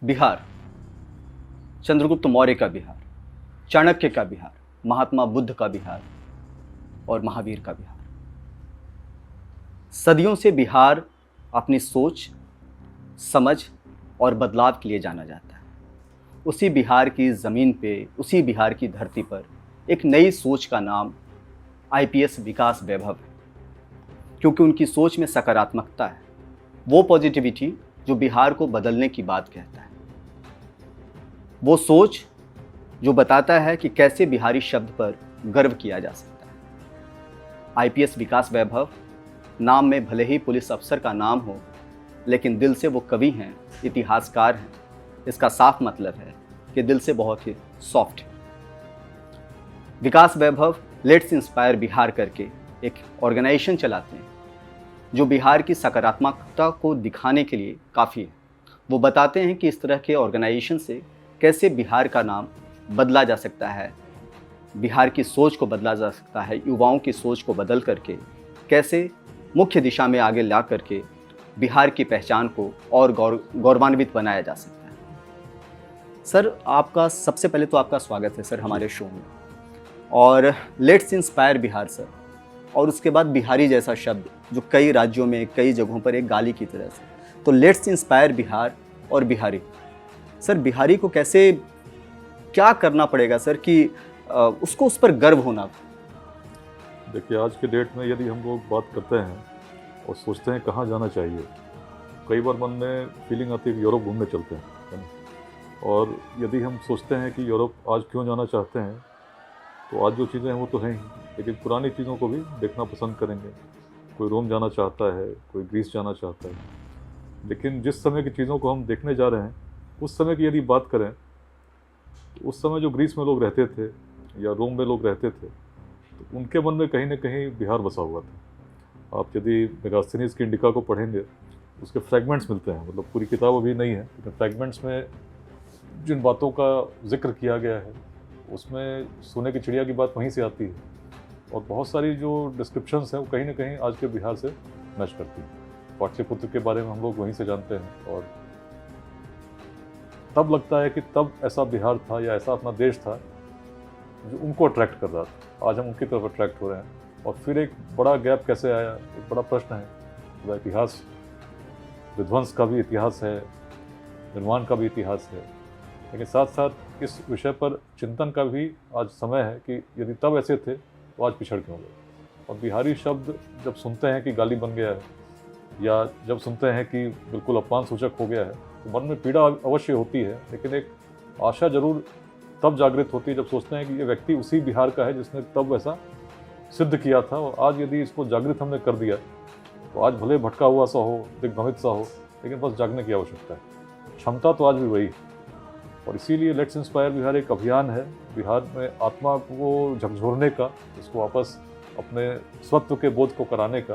बिहार, चंद्रगुप्त मौर्य का बिहार, चाणक्य का बिहार, महात्मा बुद्ध का बिहार और महावीर का बिहार। सदियों से बिहार अपनी सोच, समझ और बदलाव के लिए जाना जाता है। उसी बिहार की ज़मीन पे, उसी बिहार की धरती पर एक नई सोच का नाम आईपीएस विकास वैभव है, क्योंकि उनकी सोच में सकारात्मकता है, वो पॉजिटिविटी जो बिहार को बदलने की बात कहता है, वो सोच जो बताता है कि कैसे बिहारी शब्द पर गर्व किया जा सकता है। आईपीएस विकास वैभव नाम में भले ही पुलिस अफसर का नाम हो, लेकिन दिल से वो कवि हैं, इतिहासकार हैं। इसका साफ मतलब है कि दिल से बहुत ही सॉफ्ट है। विकास वैभव लेट्स इंस्पायर बिहार करके एक ऑर्गेनाइजेशन चलाते हैं जो बिहार की सकारात्मकता को दिखाने के लिए काफ़ी है। वो बताते हैं कि इस तरह के ऑर्गेनाइजेशन से कैसे बिहार का नाम बदला जा सकता है, बिहार की सोच को बदला जा सकता है, युवाओं की सोच को बदल करके कैसे मुख्य दिशा में आगे ला करके बिहार की पहचान को और गौरवान्वित बनाया जा सकता है। सर, आपका सबसे पहले तो आपका स्वागत है सर हमारे शो में। और लेट्स इंस्पायर बिहार सर, और उसके बाद बिहारी जैसा शब्द जो कई राज्यों में, कई जगहों पर एक गाली की तरह से, तो लेट्स इंस्पायर बिहार और बिहारी। सर, बिहारी को कैसे, क्या करना पड़ेगा सर कि उसको उस पर गर्व होना? देखिए, आज के डेट में यदि हम लोग बात करते हैं और सोचते हैं कहाँ जाना चाहिए, कई बार मन में फीलिंग आती है कि यूरोप घूमने चलते हैं, है ना। और यदि हम सोचते हैं कि यूरोप आज क्यों जाना चाहते हैं, तो आज जो चीज़ें हैं वो तो हैं ही, लेकिन पुरानी चीज़ों को भी देखना पसंद करेंगे। कोई रोम जाना चाहता है, कोई ग्रीस जाना चाहता है। लेकिन जिस समय की चीज़ों को हम देखने जा रहे हैं, उस समय की यदि बात करें तो उस समय जो ग्रीस में लोग रहते थे या रोम में लोग रहते थे, तो उनके मन में कहीं ना कहीं बिहार बसा हुआ था। आप यदि मेगास्थनीज की इंडिका को पढ़ेंगे, उसके फ्रैगमेंट्स मिलते हैं, मतलब पूरी किताब अभी नहीं है, लेकिन फ्रैगमेंट्स में जिन बातों का जिक्र किया गया है उसमें सोने की चिड़िया की बात वहीं से आती है। और बहुत सारी जो डिस्क्रिप्शंस हैं वो कहीं ना कहीं आज के बिहार से मैच करती हैं। पाटलिपुत्र के बारे में हम लोग वहीं से जानते हैं, और तब लगता है कि तब ऐसा बिहार था या ऐसा अपना देश था जो उनको अट्रैक्ट कर रहा था। आज हम उनकी तरफ अट्रैक्ट हो रहे हैं, और फिर एक बड़ा गैप कैसे आया, एक बड़ा प्रश्न है। पूरा इतिहास, विध्वंस का भी इतिहास है, निर्माण का भी इतिहास है, लेकिन साथ साथ इस विषय पर चिंतन का भी आज समय है कि यदि तब ऐसे थे तो आज पिछड़ क्यों गए। और बिहारी शब्द जब सुनते हैं कि गाली बन गया है, या जब सुनते हैं कि बिल्कुल अपमान सूचक हो गया है, तो मन में पीड़ा अवश्य होती है, लेकिन एक आशा जरूर तब जागृत होती है जब सोचते हैं कि ये व्यक्ति उसी बिहार का है जिसने तब ऐसा सिद्ध किया था। और आज यदि इसको जागृत हमने कर दिया तो आज भले भटका हुआ सा हो, दिग्भ्रमित सा हो, लेकिन बस जागने की आवश्यकता है। क्षमता तो आज भी वही है, और इसीलिए लेट्स इंस्पायर बिहार एक अभियान है बिहार में आत्मा को झकझोरने का, इसको वापस अपने स्वत्व के बोध को कराने का,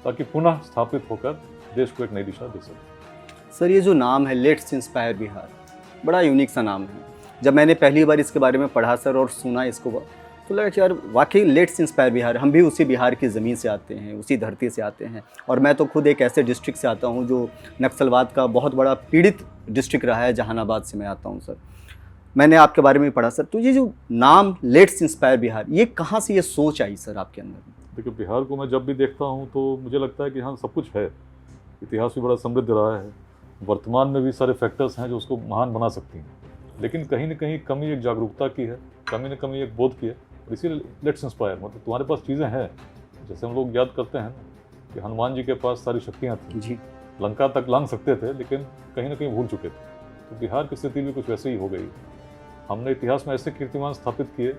ताकि पुनः स्थापित होकर देश को एक नई दिशा दे सके। सर, ये जो नाम है लेट्स इंस्पायर बिहार, बड़ा यूनिक सा नाम है। जब मैंने पहली बार इसके बारे में पढ़ा सर और सुना इसको, तो लगा कि यार वाकई लेट्स इंस्पायर बिहार, हम भी उसी बिहार की ज़मीन से आते हैं, उसी धरती से आते हैं। और मैं तो खुद एक ऐसे डिस्ट्रिक्ट से आता हूँ जो नक्सलवाद का बहुत बड़ा पीड़ित डिस्ट्रिक्ट रहा है, जहानाबाद से मैं आता हूँ सर। मैंने आपके बारे में पढ़ा सर, तो ये जो नाम लेट्स इंस्पायर बिहार, ये कहाँ से ये सोच आई सर आपके अंदर? देखिए, बिहार को मैं जब भी देखता हूँ तो मुझे लगता है कि हाँ, सब कुछ है। इतिहास भी बड़ा समृद्ध रहा है, वर्तमान में भी सारे फैक्टर्स हैं जो उसको महान बना सकती हैं, लेकिन कहीं ना कहीं कमी एक जागरूकता की है, कमी न कमी एक बोध की है। और इसीलिए लेट्स इंस्पायर, मतलब तुम्हारे पास चीज़ें हैं। जैसे हम लोग याद करते हैं कि हनुमान जी के पास सारी शक्तियाँ थी जी, लंका तक लांघ सकते थे, लेकिन कहीं ना कहीं भूल चुके थे। तो बिहार की स्थिति भी कुछ वैसे ही हो गई। हमने इतिहास में ऐसे कीर्तिमान स्थापित किए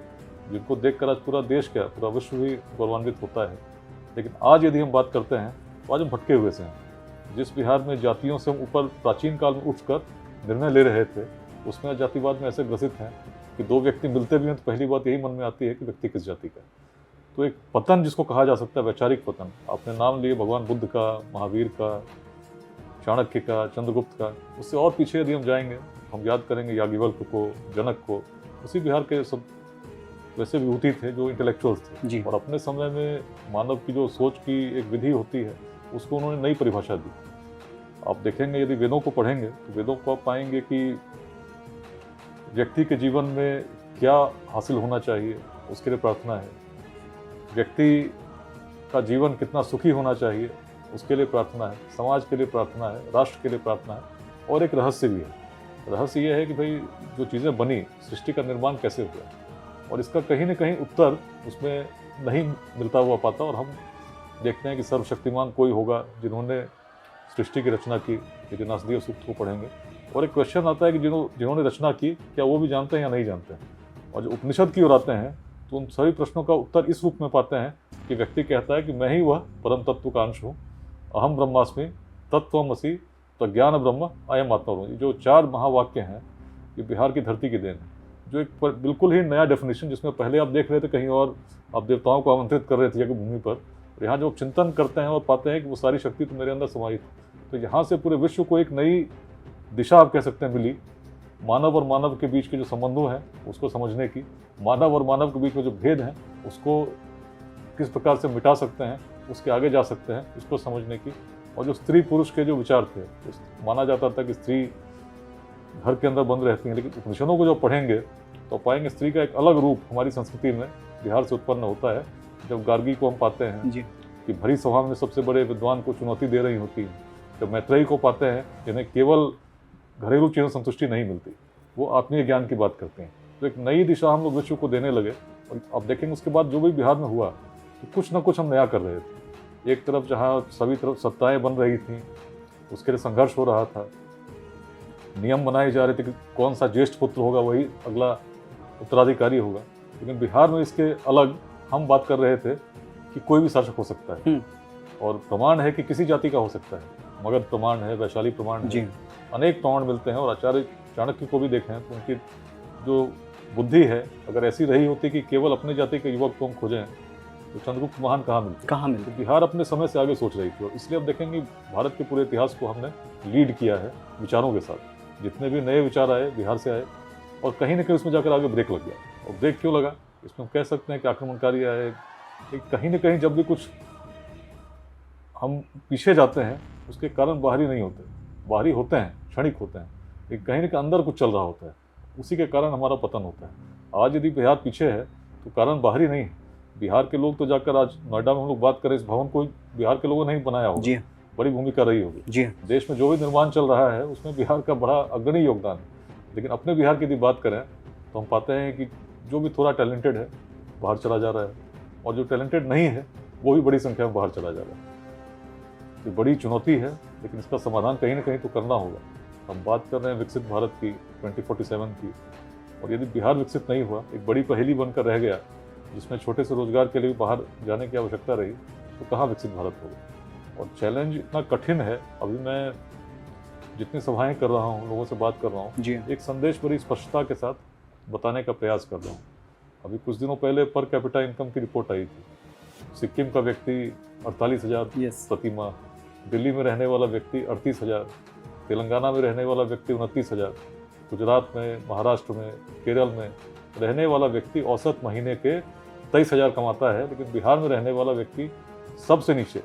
जिनको देखकर आज पूरा देश, क्या पूरा विश्व भी गौरवान्वित होता है। लेकिन आज यदि हम बात करते हैं तो आज हम भटके हुए से हैं। जिस बिहार में जातियों से हम ऊपर प्राचीन काल में उठकर निर्णय ले रहे थे, उसमें जातिवाद में ऐसे ग्रसित हैं कि दो व्यक्ति मिलते भी हैं तो पहली बात यही मन में आती है कि व्यक्ति किस जाति का है। तो एक पतन जिसको कहा जा सकता है, वैचारिक पतन। आपने नाम लिए भगवान बुद्ध का, महावीर का, चाणक्य का, चंद्रगुप्त का, उससे और पीछे यदि हम जाएंगे, हम याद करेंगे याज्ञवल्क्य को, जनक को। उसी बिहार के सब वैसे विभूति थे जो इंटेलेक्चुअल्स थे जी। और अपने समय में मानव की जो सोच की एक विधि होती है, उसको उन्होंने नई परिभाषा दी। आप देखेंगे यदि वेदों को पढ़ेंगे तो वेदों को आप पाएंगे कि व्यक्ति के जीवन में क्या हासिल होना चाहिए उसके लिए प्रार्थना है, व्यक्ति का जीवन कितना सुखी होना चाहिए उसके लिए प्रार्थना है, समाज के लिए प्रार्थना है, राष्ट्र के लिए प्रार्थना है, और एक रहस्य भी है। रहस्य ये है कि भाई जो चीज़ें बनी, सृष्टि का निर्माण कैसे हुआ, और इसका कहीं ना कहीं उत्तर उसमें नहीं मिलता हुआ पाता। और हम देखते हैं कि सर्वशक्तिमान कोई होगा जिन्होंने सृष्टि की रचना की, यदि नासदीय सूक्त को पढ़ेंगे। और एक क्वेश्चन आता है कि जिन्होंने रचना की क्या वो भी जानते हैं या नहीं जानते हैं। और जो उपनिषद की ओर आते हैं तो उन सभी प्रश्नों का उत्तर इस रूप में पाते हैं कि व्यक्ति कहता है कि मैं ही वह परम तत्व का अंश हूँ, अहम ब्रह्मास्मि तत्त्वमसि प्रज्ञान ब्रह्म अयम आत्मा ब्रह्म। जो 4 महावाक्य हैं ये बिहार की धरती की देन है, जो एक बिल्कुल ही नया डेफिनेशन, जिसमें पहले आप देख रहे थे कहीं और आप देवताओं को आमंत्रित कर रहे थे यज्ञ भूमि पर, और यहाँ जो चिंतन करते हैं और पाते हैं कि वो सारी शक्ति तो मेरे अंदर समाहित है। तो यहाँ से पूरे विश्व को एक नई दिशा आप कह सकते हैं मिली, मानव और मानव के बीच के जो संबंधों हैं उसको समझने की, मानव और मानव के बीच में जो भेद हैं उसको किस प्रकार से मिटा सकते हैं, उसके आगे जा सकते हैं, इसको समझने की। और जो स्त्री पुरुष के जो विचार थे, माना जाता था कि स्त्री घर के अंदर बंद रहती हैं, लेकिन उपनिषदों को जब पढ़ेंगे तो पाएंगे स्त्री का एक अलग रूप हमारी संस्कृति में बिहार से उत्पन्न होता है। जब गार्गी को हम पाते हैं जी। कि भरी सभा में सबसे बड़े विद्वान को चुनौती दे रही होती है, जब मैत्रेयी को पाते हैं जिन्हें केवल घरेलू चीज़ों संतुष्टि नहीं मिलती, वो आत्मीय ज्ञान की बात करते हैं, तो एक नई दिशा हम लोग विश्व को देने लगे। और अब देखेंगे उसके बाद जो भी बिहार में हुआ तो कुछ ना कुछ हम नया कर रहे थे। एक तरफ जहाँ सभी तरफ सत्ताएं बन रही थी उसके लिए संघर्ष हो रहा था, नियम बनाए जा रहे थे कि कौन सा ज्येष्ठ पुत्र होगा वही अगला उत्तराधिकारी होगा, लेकिन बिहार में इसके अलग हम बात कर रहे थे कि कोई भी शासक हो सकता है, और प्रमाण है कि किसी जाति का हो सकता है। मगध प्रमाण है, वैशाली प्रमाण है, अनेक प्रमाण मिलते हैं। और आचार्य चाणक्य को भी देखें तो उनकी जो बुद्धि है अगर ऐसी रही होती कि केवल अपने जाति के युवक को हम खोजें तो चंद्रगुप्त महान कहाँ मिलते। तो बिहार अपने समय से आगे सोच रही थी, और इसलिए अब देखेंगे भारत के पूरे इतिहास को हमने लीड किया है विचारों के साथ। जितने भी नए विचार आए बिहार से आए, और कहीं ना कहीं उसमें जाकर आगे ब्रेक लग गया। और ब्रेक क्यों लगा, इसमें हम कह सकते हैं कि आक्रमणकारी आए, कहीं ना कहीं जब भी कुछ हम पीछे जाते हैं उसके कारण बाहरी नहीं होते, बाहरी होते हैं, क्षणिक होते हैं, एक कहीं ना कहीं अंदर कुछ चल रहा होता है, उसी के कारण हमारा पतन होता है। आज यदि बिहार पीछे है तो कारण बाहरी नहीं है। बिहार के लोग तो जाकर आज नोएडा में हम लोग बात करें, इस भवन को बिहार के लोगों ने नहीं बनाया होगा, बड़ी भूमिका रही होगी। देश में जो भी निर्माण चल रहा है उसमें बिहार का बड़ा अग्रणी योगदान है। लेकिन अपने बिहार की यदि बात करें तो हम पाते हैं कि जो भी थोड़ा टैलेंटेड है बाहर चला जा रहा है, और जो टैलेंटेड नहीं है वो भी बड़ी संख्या में बाहर चला जा रहा है। ये बड़ी चुनौती है, लेकिन इसका समाधान कहीं ना कहीं तो करना होगा। हम बात कर रहे हैं विकसित भारत की 2047 की, और यदि बिहार विकसित नहीं हुआ, एक बड़ी पहेली बनकर रह गया जिसमें छोटे से रोजगार के लिए बाहर जाने की आवश्यकता रही, तो कहाँ विकसित भारत होगा। और चैलेंज इतना कठिन है। अभी मैं जितनी सभाएं कर रहा हूँ, लोगों से बात कर रहा हूँ, एक संदेश बड़ी स्पष्टता के साथ बताने का प्रयास कर रहा हूँ। अभी कुछ दिनों पहले पर कैपिटा इनकम की रिपोर्ट आई थी। सिक्किम का व्यक्ति 48,000 प्रति माह, दिल्ली में रहने वाला व्यक्ति 38,000, तेलंगाना में रहने वाला व्यक्ति 29,000, गुजरात में, महाराष्ट्र में, केरल में रहने वाला व्यक्ति औसत महीने के 23,000 कमाता है। लेकिन बिहार में रहने वाला व्यक्ति सबसे नीचे,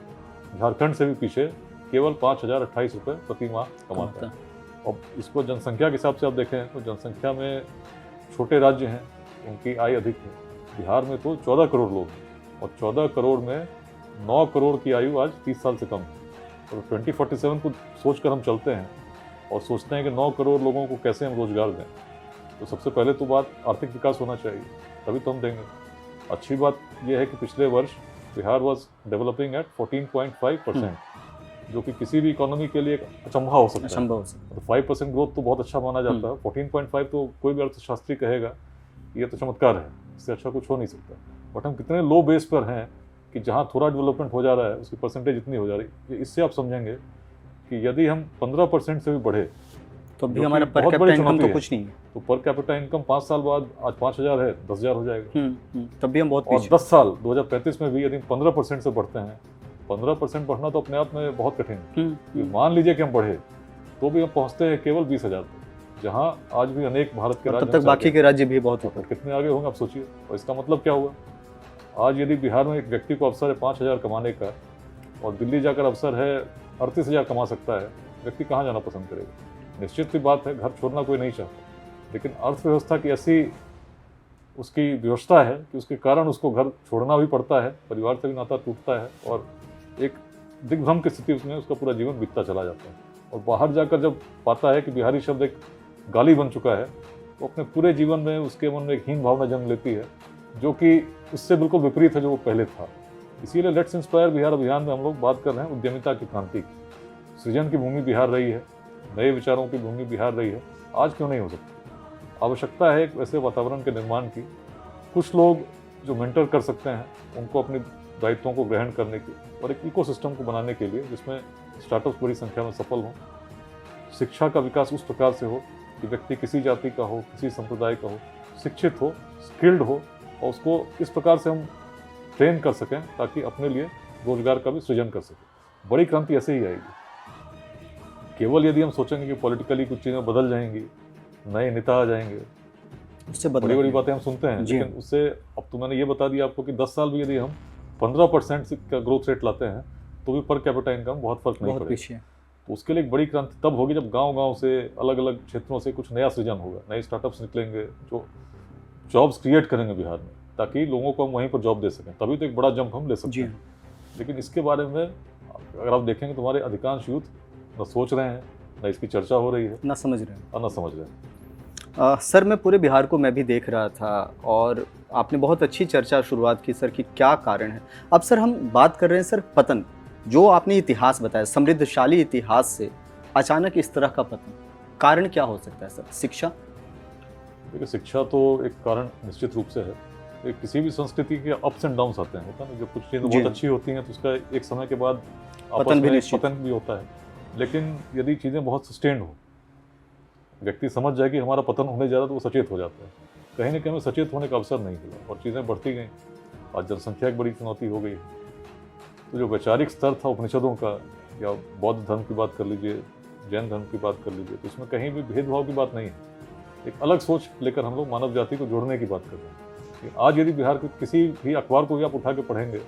झारखंड से भी पीछे, केवल 5,028 रुपये प्रति माह कमाता है। और इसको जनसंख्या के हिसाब से आप देखें तो जनसंख्या में छोटे राज्य हैं उनकी आय अधिक है। बिहार में तो 14 करोड़ लोग हैं, और 14 करोड़ में 9 करोड़ की आयु आज 30 साल से कम है। और 2047 को सोचकर हम चलते हैं और सोचते हैं कि 9 करोड़ लोगों को कैसे हम रोजगार दें, तो सबसे पहले तो बात आर्थिक विकास होना चाहिए, तभी तो हम देंगे। अच्छी बात यह है कि पिछले वर्ष बिहार वॉज डेवलपिंग एट 14.5%, जो कि किसी भी इकोनॉमी के लिए एक अचंभा हो सकता है। तो 5% ग्रोथ तो बहुत अच्छा माना जाता है, 14.5 तो कोई भी अर्थशास्त्री कहेगा ये तो चमत्कार है, इससे अच्छा कुछ हो नहीं सकता। बट हम कितने लो बेस पर हैं कि जहाँ थोड़ा डेवलपमेंट हो जा रहा है उसकी परसेंटेज इतनी हो जा रही है। इससे आप समझेंगे कि यदि हम 15% से भी बढ़े तो भी हमारा पर कैपिटा इनकम तो कुछ नहीं है। तो पर कैपिटा इनकम 5 साल बाद आज 5,000 है, 10,000 हो जाएगा। तब भी हम बहुत पीछे। और 10 साल 2035 में भी यदि 15% से बढ़ते हैं, 15% बढ़ना तो अपने आप में बहुत कठिन है। मान लीजिए कि हम बढ़े तो भी हम पहुंचते हैं केवल 20,000 तक, जहां आज भी अनेक भारत के राज्य, तब तक बाकी के राज्य भी बहुत ऊपर। कितने आगे होंगे आप सोचिए। और इसका मतलब क्या हुआ, आज यदि बिहार में एक व्यक्ति को अवसर है 5,000 कमाने का, और दिल्ली जाकर अवसर है 38,000 कमा सकता है, व्यक्ति कहाँ जाना पसंद करेगा? निश्चित सी बात है, घर छोड़ना कोई नहीं चाहता, लेकिन अर्थव्यवस्था की ऐसी उसकी व्यवस्था है कि उसके कारण उसको घर छोड़ना भी पड़ता है, परिवार से भी नाता टूटता है और एक दिग्भ्रम की स्थिति उसमें उसका पूरा जीवन बीतता चला जाता है। और बाहर जाकर जब पाता है कि बिहारी शब्द एक गाली बन चुका है, तो अपने पूरे जीवन में उसके मन में एक हीन भावना जन्म लेती है, जो कि उससे बिल्कुल विपरीत है जो वो पहले था। इसीलिए लेट्स इंस्पायर बिहार अभियान में हम लोग बात कर रहे हैं उद्यमिता की क्रांति की। सृजन की भूमि बिहार रही है, नए विचारों की भूमि बिहार रही है, आज क्यों नहीं हो सकती? आवश्यकता है एक ऐसे वातावरण के निर्माण की, कुछ लोग जो मेंटर कर सकते हैं उनको अपने दायित्वों को ग्रहण करने की, और एक इकोसिस्टम को बनाने के लिए जिसमें स्टार्टअप्स बड़ी संख्या में सफल हों। शिक्षा का विकास उस प्रकार से हो कि व्यक्ति किसी जाति का हो, किसी संप्रदाय का हो, शिक्षित हो, स्किल्ड हो, और उसको इस प्रकार से हम ट्रेन कर सकें ताकि अपने लिए रोजगार का भी सृजन कर सकें। बड़ी क्रांति ऐसे ही आएगी। केवल यदि हम सोचेंगे कि पॉलिटिकली कुछ चीज़ें बदल जाएंगी, नए नेता आ जाएंगे, उससे बड़ी बड़ी बातें हम सुनते हैं, लेकिन उससे अब तो मैंने ये बता दिया आपको कि 10 साल भी यदि हम 15% का ग्रोथ रेट लाते हैं तो भी पर कैपिटा इनकम बहुत फर्क नहीं पड़ेगा। तो उसके लिए एक बड़ी क्रांति तब होगी जब गांव-गांव से, अलग अलग क्षेत्रों से कुछ नया सृजन होगा, नए स्टार्टअप्स निकलेंगे जो जॉब्स क्रिएट करेंगे बिहार में, ताकि लोगों को हम वहीं पर जॉब दे सकें। तभी तो एक बड़ा जंप हम ले सकते हैं। लेकिन इसके बारे में अगर आप देखेंगे तो हमारे अधिकांश यूथ न सोच रहे हैं, न इसकी चर्चा हो रही है, ना समझ रहे हैं और न समझ रहे हैं। सर, मैं पूरे बिहार को मैं भी देख रहा था और आपने बहुत अच्छी चर्चा शुरुआत की सर कि क्या कारण है। अब सर हम बात कर रहे हैं सर पतन, जो आपने इतिहास बताया, समृद्धशाली इतिहास से अचानक इस तरह का पतन, कारण क्या हो सकता है सर? शिक्षा? देखिए, शिक्षा तो एक कारण निश्चित रूप से है। किसी भी संस्कृति के अप्स एंड डाउन्स आते हैं, होता है ना, जब कुछ चीज़ें बहुत अच्छी होती हैं तो उसका एक समय के बाद पतन भी होता है। लेकिन यदि चीज़ें बहुत सस्टेन्ड हो, व्यक्ति समझ जाए कि हमारा पतन होने जा रहा है, तो वो सचेत हो जाता है। कहीं न कहीं हमें सचेत होने का अवसर नहीं मिला और चीज़ें बढ़ती गईं। आज जनसंख्या एक बड़ी चुनौती हो गई। तो जो वैचारिक स्तर था उपनिषदों का, या बौद्ध धर्म की बात कर लीजिए, जैन धर्म की बात कर लीजिए, तो इसमें कहीं भी भेदभाव की बात नहीं है। एक अलग सोच लेकर हम लोग मानव जाति को जोड़ने की बात कर रहे हैं। आज यदि बिहार के किसी भी अखबार को भी आप उठा के पढ़ेंगे,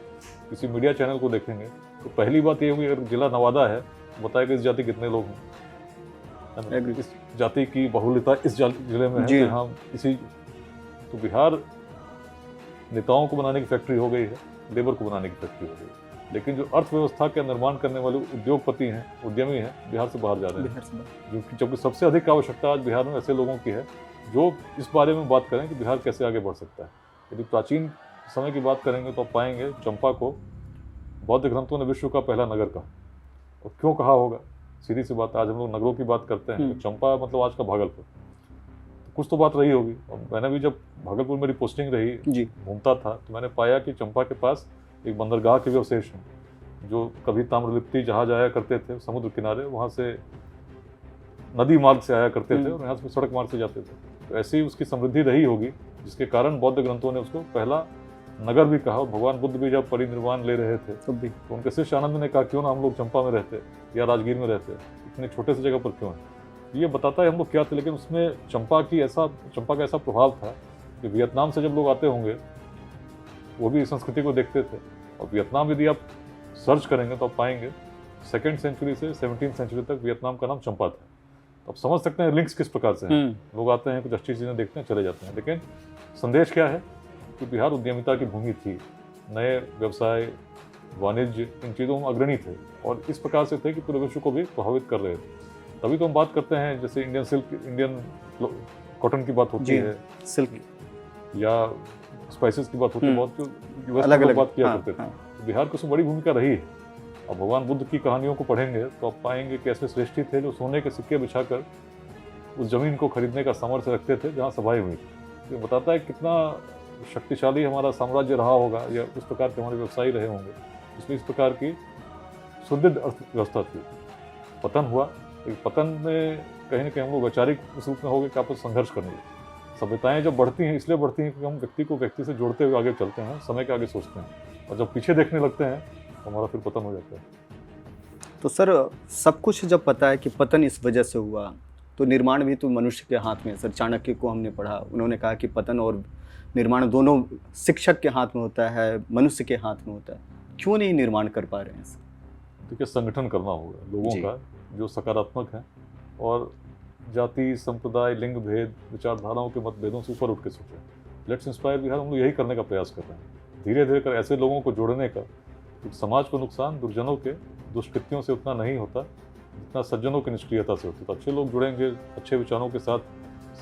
किसी मीडिया चैनल को देखेंगे, तो पहली बात ये होगी, अगर जिला नवादा है तो बताएगा इस जाति कितने लोग हैं, इस जाति की बहुलता इस जिले में है, तो यहाँ इसी। तो बिहार नेताओं को बनाने की फैक्ट्री हो गई है, लेबर को बनाने की फैक्ट्री हो गई है। लेकिन जो अर्थव्यवस्था का निर्माण करने वाले उद्योगपति हैं, उद्यमी हैं, बिहार से बाहर जा रहे हैं। जबकि सबसे अधिक आवश्यकता आज बिहार में ऐसे लोगों की है जो इस बारे में बात करें कि बिहार कैसे आगे बढ़ सकता है। यदि प्राचीन समय की बात करेंगे तो आप पाएंगे चंपा को बौद्ध ग्रंथों ने विश्व का पहला नगर कहा। और क्यों कहा होगा? सीधी सी बात, आज हम लोग नगरों की बात करते हैं, तो चंपा मतलब आज का भागलपुर, तो कुछ तो बात रही होगी। और मैंने भी जब भागलपुर मेरी पोस्टिंग रही, घूमता था, तो मैंने पाया कि चंपा के पास एक बंदरगाह के भी अवशेष हैं, जो कभी ताम्रलिप्ति जहाज आया करते थे समुद्र किनारे, वहाँ से नदी मार्ग से आया करते थे और यहाँ से सड़क मार्ग से जाते थे। तो ऐसी उसकी समृद्धि रही होगी, जिसके कारण बौद्ध ग्रंथों ने उसको पहला नगर भी कहा। भगवान बुद्ध भी जब परिनिर्वाण ले रहे थे तो उनके शिष्य आनंद ने कहा, क्यों ना हम लोग चंपा में रहते या राजगीर में रहते, इतने छोटे से जगह पर क्यों है। ये बताता है हम लोग क्या थे। लेकिन उसमें चंपा का ऐसा प्रभाव था कि वियतनाम से जब लोग आते होंगे, वो भी इस संस्कृति को देखते थे। और वियतनाम यदि आप सर्च करेंगे तो आप पाएंगे 2nd सेंचुरी से 17th सेंचुरी तक वियतनाम का नाम चंपा था। तो आप समझ सकते हैं लिंक्स किस प्रकार से हैं। लोग आते हैं, कुछ अच्छी चीज़ें देखते हैं, चले जाते हैं। लेकिन संदेश क्या है कि बिहार उद्यमिता की भूमि थी, नए व्यवसाय, वाणिज्य, इन चीज़ों में अग्रणी थे और इस प्रकार से थे कि पूरे विश्व को भी प्रभावित कर रहे थे। तभी तो हम बात करते हैं, जैसे इंडियन कॉटन की बात होती है, सिल्क या स्पाइसेस की बात होती है, बहुत जो यूएस में बात किया करते थे। तो बिहार की उसमें बड़ी भूमिका रही है। अब भगवान बुद्ध की कहानियों को पढ़ेंगे तो आप पाएंगे कि ऐसे श्रेष्ठी थे जो सोने के सिक्के बिछाकर उस जमीन को खरीदने का सामर्थ्य रखते थे जहाँ सभाएं हुई थी। तो बताता है कितना शक्तिशाली हमारा साम्राज्य रहा होगा, या उस प्रकार के हमारे व्यवसायी रहे होंगे, इसमें इस प्रकार की सुदृढ़ अर्थव्यवस्था थी। पतन हुआ, पतन में कहीं ना कहीं हम लोग वैचारिक उस रूप में हो गए कि आपस संघर्ष करने लगे। सभ्यताएं जब बढ़ती हैं इसलिए बढ़ती हैं कि हम व्यक्ति को व्यक्ति से जोड़ते हुए आगे चलते हैं, समय के आगे सोचते हैं, और जब पीछे देखने लगते हैं तो हमारा फिर पतन हो जाता है। तो सर, सब कुछ जब पता है कि पतन इस वजह से हुआ, तो निर्माण भी तो मनुष्य के हाथ में है। सर, चाणक्य को हमने पढ़ा, उन्होंने कहा कि पतन और निर्माण दोनों शिक्षक के हाथ में होता है, मनुष्य के हाथ में होता है। क्यों नहीं निर्माण कर पा रहे हैं सर? देखिए, संगठन करना होगा लोगों का। जो सकारात्मक हैं और जाति, संप्रदाय, लिंग भेद, विचारधाराओं के मतभेदों से ऊपर उठ के सोचें। लेट्स इंस्पायर बिहार, हम लोग यही करने का प्रयास कर रहे हैं, धीरे धीरे कर ऐसे लोगों को जोड़ने का। समाज को नुकसान दुर्जनों के दुष्कृत्यों से उतना नहीं होता जितना सज्जनों की निष्क्रियता से होता है। तो अच्छे लोग जुड़ेंगे, अच्छे विचारों के साथ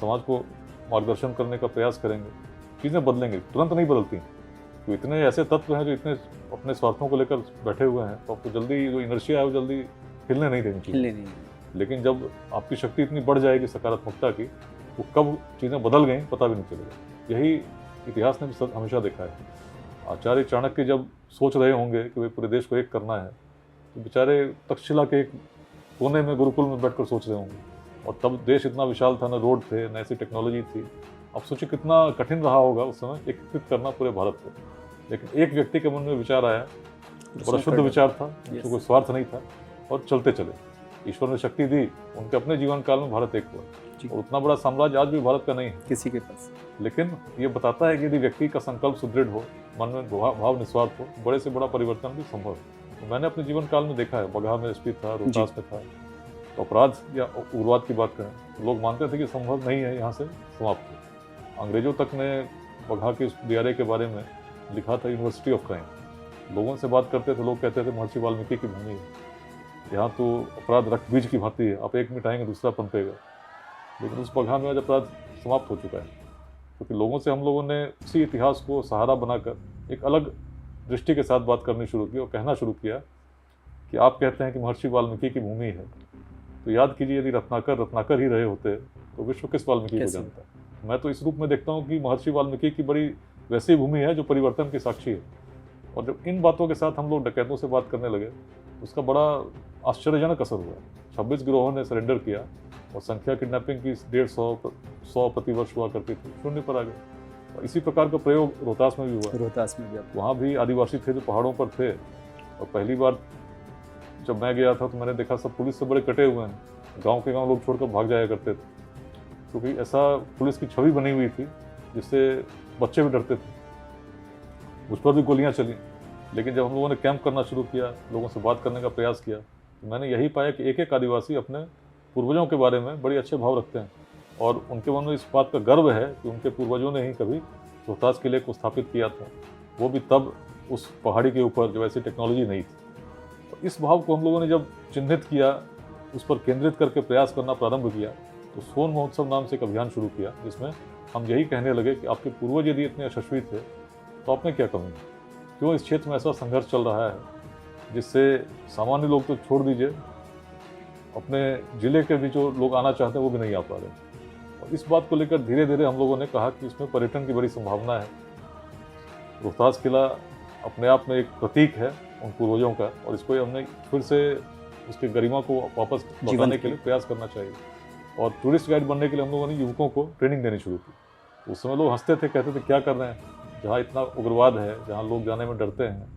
समाज को मार्गदर्शन करने का प्रयास करेंगे, चीज़ें बदलेंगे। तुरंत नहीं बदलती, तो इतने ऐसे तत्व हैं जो इतने अपने स्वार्थों को लेकर बैठे हुए हैं, तो आपको जल्दी जो इनर्शिया है वो जल्दी हिलने नहीं देनी चाहिए। लेकिन जब आपकी शक्ति इतनी बढ़ जाएगी सकारात्मकता की, वो कब चीज़ें बदल गई पता भी नहीं चलेगा। यही इतिहास ने भी हमेशा देखा है। आचार्य चाणक्य जब सोच रहे होंगे कि भाई पूरे देश को एक करना है, तो बेचारे तक्षशिला के एक कोने में गुरुकुल में बैठकर सोच रहे होंगे, और तब देश इतना विशाल था, न रोड थे, न ऐसी टेक्नोलॉजी थी। अब सोचिए कितना कठिन रहा होगा उस समय एकीकृत करना पूरे भारत को। लेकिन एक व्यक्ति के मन में विचार आया, बड़ा शुद्ध विचार था, उसको कोई स्वार्थ नहीं था, और चलते चले। ईश्वर ने शक्ति दी, उनके अपने जीवन काल में भारत एक हुआ, और उतना बड़ा साम्राज्य आज भी भारत का नहीं है किसी के पास। लेकिन ये बताता है कि यदि व्यक्ति का संकल्प सुदृढ़ हो, मन में भाव निस्वार्थ हो, बड़े से बड़ा परिवर्तन भी संभव है। तो मैंने अपने जीवन काल में देखा है, बगहा में एसपी था, रोहतास में था, तो अपराध या उग्रवाद की बात करें तो लोग मानते थे कि संभव नहीं है यहाँ से समाप्त हो। अंग्रेजों तक ने बगहा के DRA के बारे में लिखा था यूनिवर्सिटी ऑफ क्राइम। लोगों से बात करते थे, लोग कहते थे महर्षि वाल्मीकि की भूमि है, यहाँ तो अपराध रक्त बीज की भांति है, आप एक मिटाएंगे दूसरा पनपेगा। लेकिन उस बगहा में आज अपराध समाप्त हो चुका है, क्योंकि लोगों से हम लोगों ने उसी इतिहास को सहारा बनाकर एक अलग दृष्टि के साथ बात करनी शुरू की और कहना शुरू किया कि आप कहते हैं कि महर्षि वाल्मीकि की भूमि है, तो याद कीजिए यदि रत्नाकर ही रहे होते तो विश्व किस वाल्मीकि को जानता। मैं तो इस रूप में देखता हूँ कि महर्षि वाल्मीकि की बड़ी वैसी भूमि है जो परिवर्तन की साक्षी है। और जब इन बातों के साथ हम लोग डकैतों से बात करने लगे, उसका बड़ा आश्चर्यजनक असर हुआ। 26 गिरोहों ने सरेंडर किया और संख्या किडनैपिंग की 150 प्रतिवर्ष हुआ करती थी, शून्य पर आ गए। और इसी प्रकार का प्रयोग रोहतास में भी हुआ। रोहतास में भी वहाँ भी आदिवासी थे जो पहाड़ों पर थे, और पहली बार जब मैं गया था तो मैंने देखा सब पुलिस से बड़े कटे हुए हैं, गांव के गांव लोग छोड़कर भाग जाया करते थे, क्योंकि ऐसा पुलिस की छवि बनी हुई थी जिससे बच्चे भी डरते थे। उस पर भी गोलियां चली। लेकिन जब हम लोगों ने कैंप करना शुरू किया, लोगों से बात करने का प्रयास किया, तो मैंने यही पाया कि एक एक आदिवासी अपने पूर्वजों के बारे में बड़े अच्छे भाव रखते हैं, और उनके मन में इस बात का गर्व है कि उनके पूर्वजों ने ही कभी रोहतास किले को स्थापित किया था, वो भी तब उस पहाड़ी के ऊपर जब ऐसी टेक्नोलॉजी नहीं थी। इस भाव को हम लोगों ने जब चिन्हित किया, उस पर केंद्रित करके प्रयास करना प्रारंभ किया, तो सोन महोत्सव नाम से एक अभियान शुरू किया, जिसमें हम यही कहने लगे कि आपके पूर्वज यदि इतने यशस्वी थे तो आपने क्या कमी, क्यों इस क्षेत्र में ऐसा संघर्ष चल रहा है जिससे सामान्य लोग तो छोड़ दीजिए, अपने जिले के भी जो लोग आना चाहते हैं वो भी नहीं आ पा रहे। और इस बात को लेकर धीरे धीरे हम लोगों ने कहा कि इसमें पर्यटन की बड़ी संभावना है। रोहतास किला अपने आप में एक प्रतीक है उन पूर्वजों का, और इसको हमने फिर से उसके गरिमा को वापस लौटाने के लिए प्रयास करना चाहिए। और टूरिस्ट गाइड बनने के लिए हम लोगों ने युवकों को ट्रेनिंग देनी शुरू की। उस समय लोग हंसते थे, कहते थे क्या कर रहे हैं, जहाँ इतना उग्रवाद है, जहाँ लोग जाने में डरते हैं।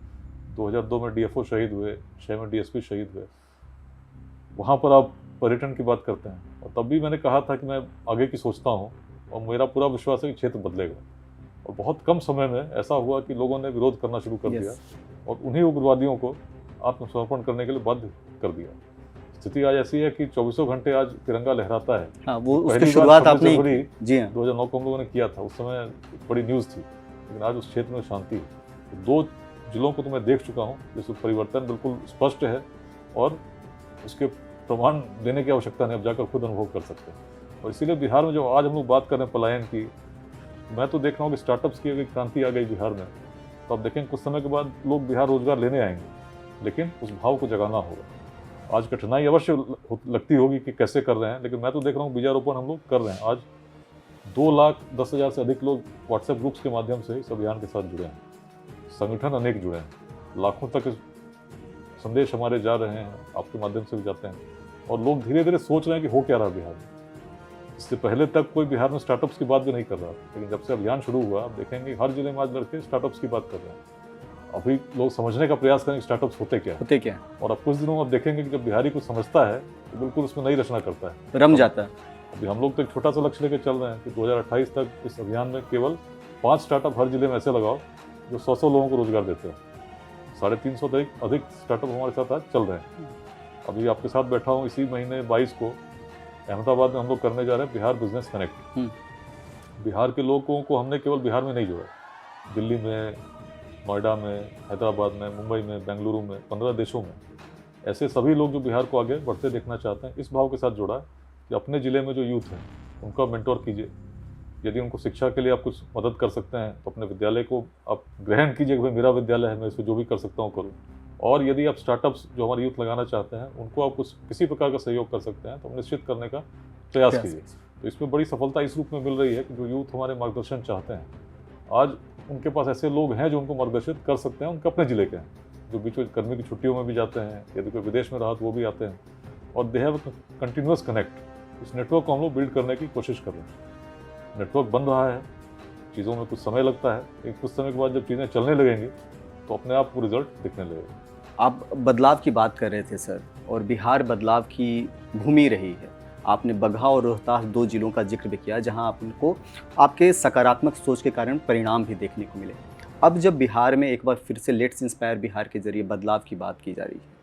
2002 में DFO शहीद हुए, 6 में DSP शहीद हुए, वहाँ पर आप पर्यटन की बात करते हैं। और तब भी मैंने कहा था कि मैं आगे की सोचता हूँ, और मेरा पूरा विश्वास है कि क्षेत्र बदलेगा। और बहुत कम समय में ऐसा हुआ कि लोगों ने विरोध करना शुरू कर दिया, और उन्हीं उग्रवादियों को आत्मसमर्पण करने के लिए बाध्य कर दिया। स्थिति आज ऐसी है कि 24 घंटे आज तिरंगा लहराता है। हाँ, वो उसकी शुरुआत आपने जी हाँ 2009 को हम लोगों ने किया था, उस समय बड़ी न्यूज़ थी, लेकिन आज उस क्षेत्र में शांति है। तो 2 जिलों को तो मैं देख चुका हूँ जिसमें परिवर्तन बिल्कुल स्पष्ट है, और उसके प्रमाण देने की आवश्यकता नहीं, अब जाकर खुद अनुभव कर सकते हैं। और इसीलिए बिहार में जो आज हम लोग बात कर रहे हैं पलायन की, मैं तो देख रहा हूँ कि स्टार्टअप्स की अगर क्रांति आ गई बिहार में, तो आप देखेंगे कुछ समय के बाद लोग बिहार रोजगार लेने आएंगे, लेकिन उस भाव को जगाना होगा। आज कठिनाई अवश्य लगती होगी कि कैसे कर रहे हैं, लेकिन मैं तो देख रहा हूँ बीजारोपण हम लोग कर रहे हैं। आज 2,10,000 से अधिक लोग व्हाट्सएप ग्रुप्स के माध्यम से इस अभियान के साथ जुड़े हैं, संगठन अनेक जुड़े हैं, लाखों तक संदेश हमारे जा रहे हैं, आपके माध्यम से भी जाते हैं, और लोग धीरे धीरे सोच रहे हैं कि हो क्या रहा बिहार में। इससे पहले तक कोई बिहार में स्टार्टअप्स की बात भी नहीं कर रहा, लेकिन जब से अभियान शुरू हुआ, आप देखेंगे हर जिले में आज लड़के स्टार्टअप्स की बात कर रहे हैं। अभी लोग समझने का प्रयास करेंगे स्टार्टअप्स होते क्या। और अब कुछ दिनों में आप देखेंगे कि जब बिहारी कुछ समझता है तो बिल्कुल उसमें नई रचना करता है, रम जाता है। अभी हम लोग तो एक छोटा सा लक्ष्य लेकर चल रहे हैं कि 2028 तक इस अभियान में केवल 5 स्टार्टअप हर जिले में ऐसे लगाओ जो 100 लोगों को रोजगार देते हैं। 350 से अधिक स्टार्टअप हमारे साथ आज चल रहे हैं। अभी आपके साथ बैठा हूँ, इसी महीने 22 को अहमदाबाद में हम लोग करने जा रहे हैं बिहार बिजनेस कनेक्ट। बिहार के लोगों को हमने केवल बिहार में नहीं जोड़ा, दिल्ली में, नोएडा में, हैदराबाद में, मुंबई में, बेंगलुरु में, 15 देशों में ऐसे सभी लोग जो बिहार को आगे बढ़ते देखना चाहते हैं, इस भाव के साथ जोड़ा कि अपने ज़िले में जो यूथ है उनका मेंटोर कीजिए। यदि उनको शिक्षा के लिए आप कुछ मदद कर सकते हैं तो अपने विद्यालय को आप ग्रहण कीजिए कि भाई मेरा विद्यालय है, मैं इसमें जो भी कर सकता हूँ करूँ। और यदि आप स्टार्टअप्स जो हमारे यूथ लगाना चाहते हैं उनको आप कुछ किसी प्रकार का सहयोग कर सकते हैं तो निश्चित करने का प्रयास कीजिए। तो इसमें बड़ी सफलता इस रूप में मिल रही है कि जो यूथ हमारे मार्गदर्शन चाहते हैं, आज उनके पास ऐसे लोग हैं जो उनको मार्गदर्शित कर सकते हैं, उनके अपने ज़िले के हैं, जो बीच में गर्मी की छुट्टियों में भी जाते हैं, यदि कोई विदेश में रहा तो वो भी आते हैं, और दे हैव कंटिन्यूअस कनेक्ट। इस नेटवर्क को हम लोग बिल्ड करने की कोशिश कर रहे हैं। नेटवर्क बन रहा है, चीज़ों में कुछ समय लगता है, लेकिन कुछ समय के बाद जब चीज़ें चलने लगेंगी तो अपने आप को रिजल्ट दिखने लगेगा। आप बदलाव की बात कर रहे थे सर, और बिहार बदलाव की भूमि रही है। आपने बगहा और रोहतास 2 जिलों का जिक्र भी किया जहां आपको आपके सकारात्मक सोच के कारण परिणाम भी देखने को मिले। अब जब बिहार में एक बार फिर से लेट्स इंस्पायर बिहार के जरिए बदलाव की बात की जा रही है,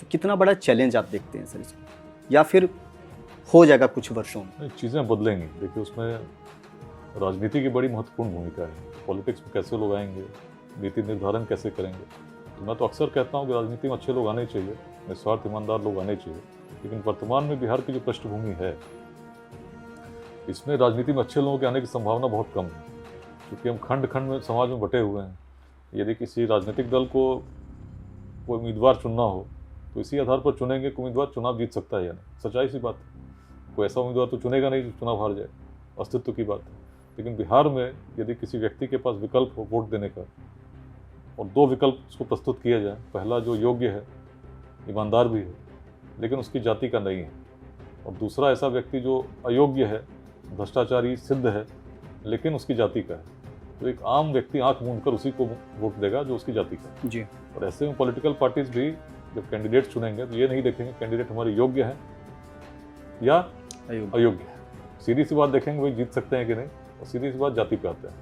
तो कितना बड़ा चैलेंज आप देखते हैं सर इसमें, या फिर हो जाएगा कुछ वर्षों में? चीज़ें बदलेंगी। देखिए, उसमें राजनीति की बड़ी महत्वपूर्ण भूमिका है। पॉलिटिक्स में कैसे लोग आएंगे, नीति निर्धारण कैसे करेंगे। तो मैं तो अक्सर कहता हूँ कि राजनीति में अच्छे लोग आने चाहिए, निस्वार्थ ईमानदार लोग आने चाहिए, लेकिन वर्तमान में बिहार की जो पृष्ठभूमि है इसमें राजनीति में अच्छे लोगों के आने की संभावना बहुत कम है, क्योंकि हम खंड खंड में समाज में बटे हुए हैं। यदि किसी राजनीतिक दल को कोई उम्मीदवार चुनना हो तो इसी आधार पर चुनेंगे कि उम्मीदवार चुनाव जीत सकता है या नहीं। सच्चाई सी बात है, कोई ऐसा उम्मीदवार तो चुनेगा नहीं जो चुनाव हार जाए, अस्तित्व की बात है। लेकिन बिहार में यदि किसी व्यक्ति के पास विकल्प हो वोट देने का, और 2 विकल्प उसको प्रस्तुत किया जाए, पहला जो योग्य है, ईमानदार भी है लेकिन उसकी जाति का नहीं है, और दूसरा ऐसा व्यक्ति जो अयोग्य है, भ्रष्टाचारी सिद्ध है लेकिन उसकी जाति का है, तो एक आम व्यक्ति आंख मूंद कर उसी को वोट देगा जो उसकी जाति का है। जी। और ऐसे में पॉलिटिकल पार्टीज भी जब कैंडिडेट चुनेंगे तो ये नहीं देखेंगे कैंडिडेट हमारे योग्य है या अयोग्य है, सीधी सी बात देखेंगे वही जीत सकते हैं कि नहीं, और सीधी सी बात जाति पे आते हैं।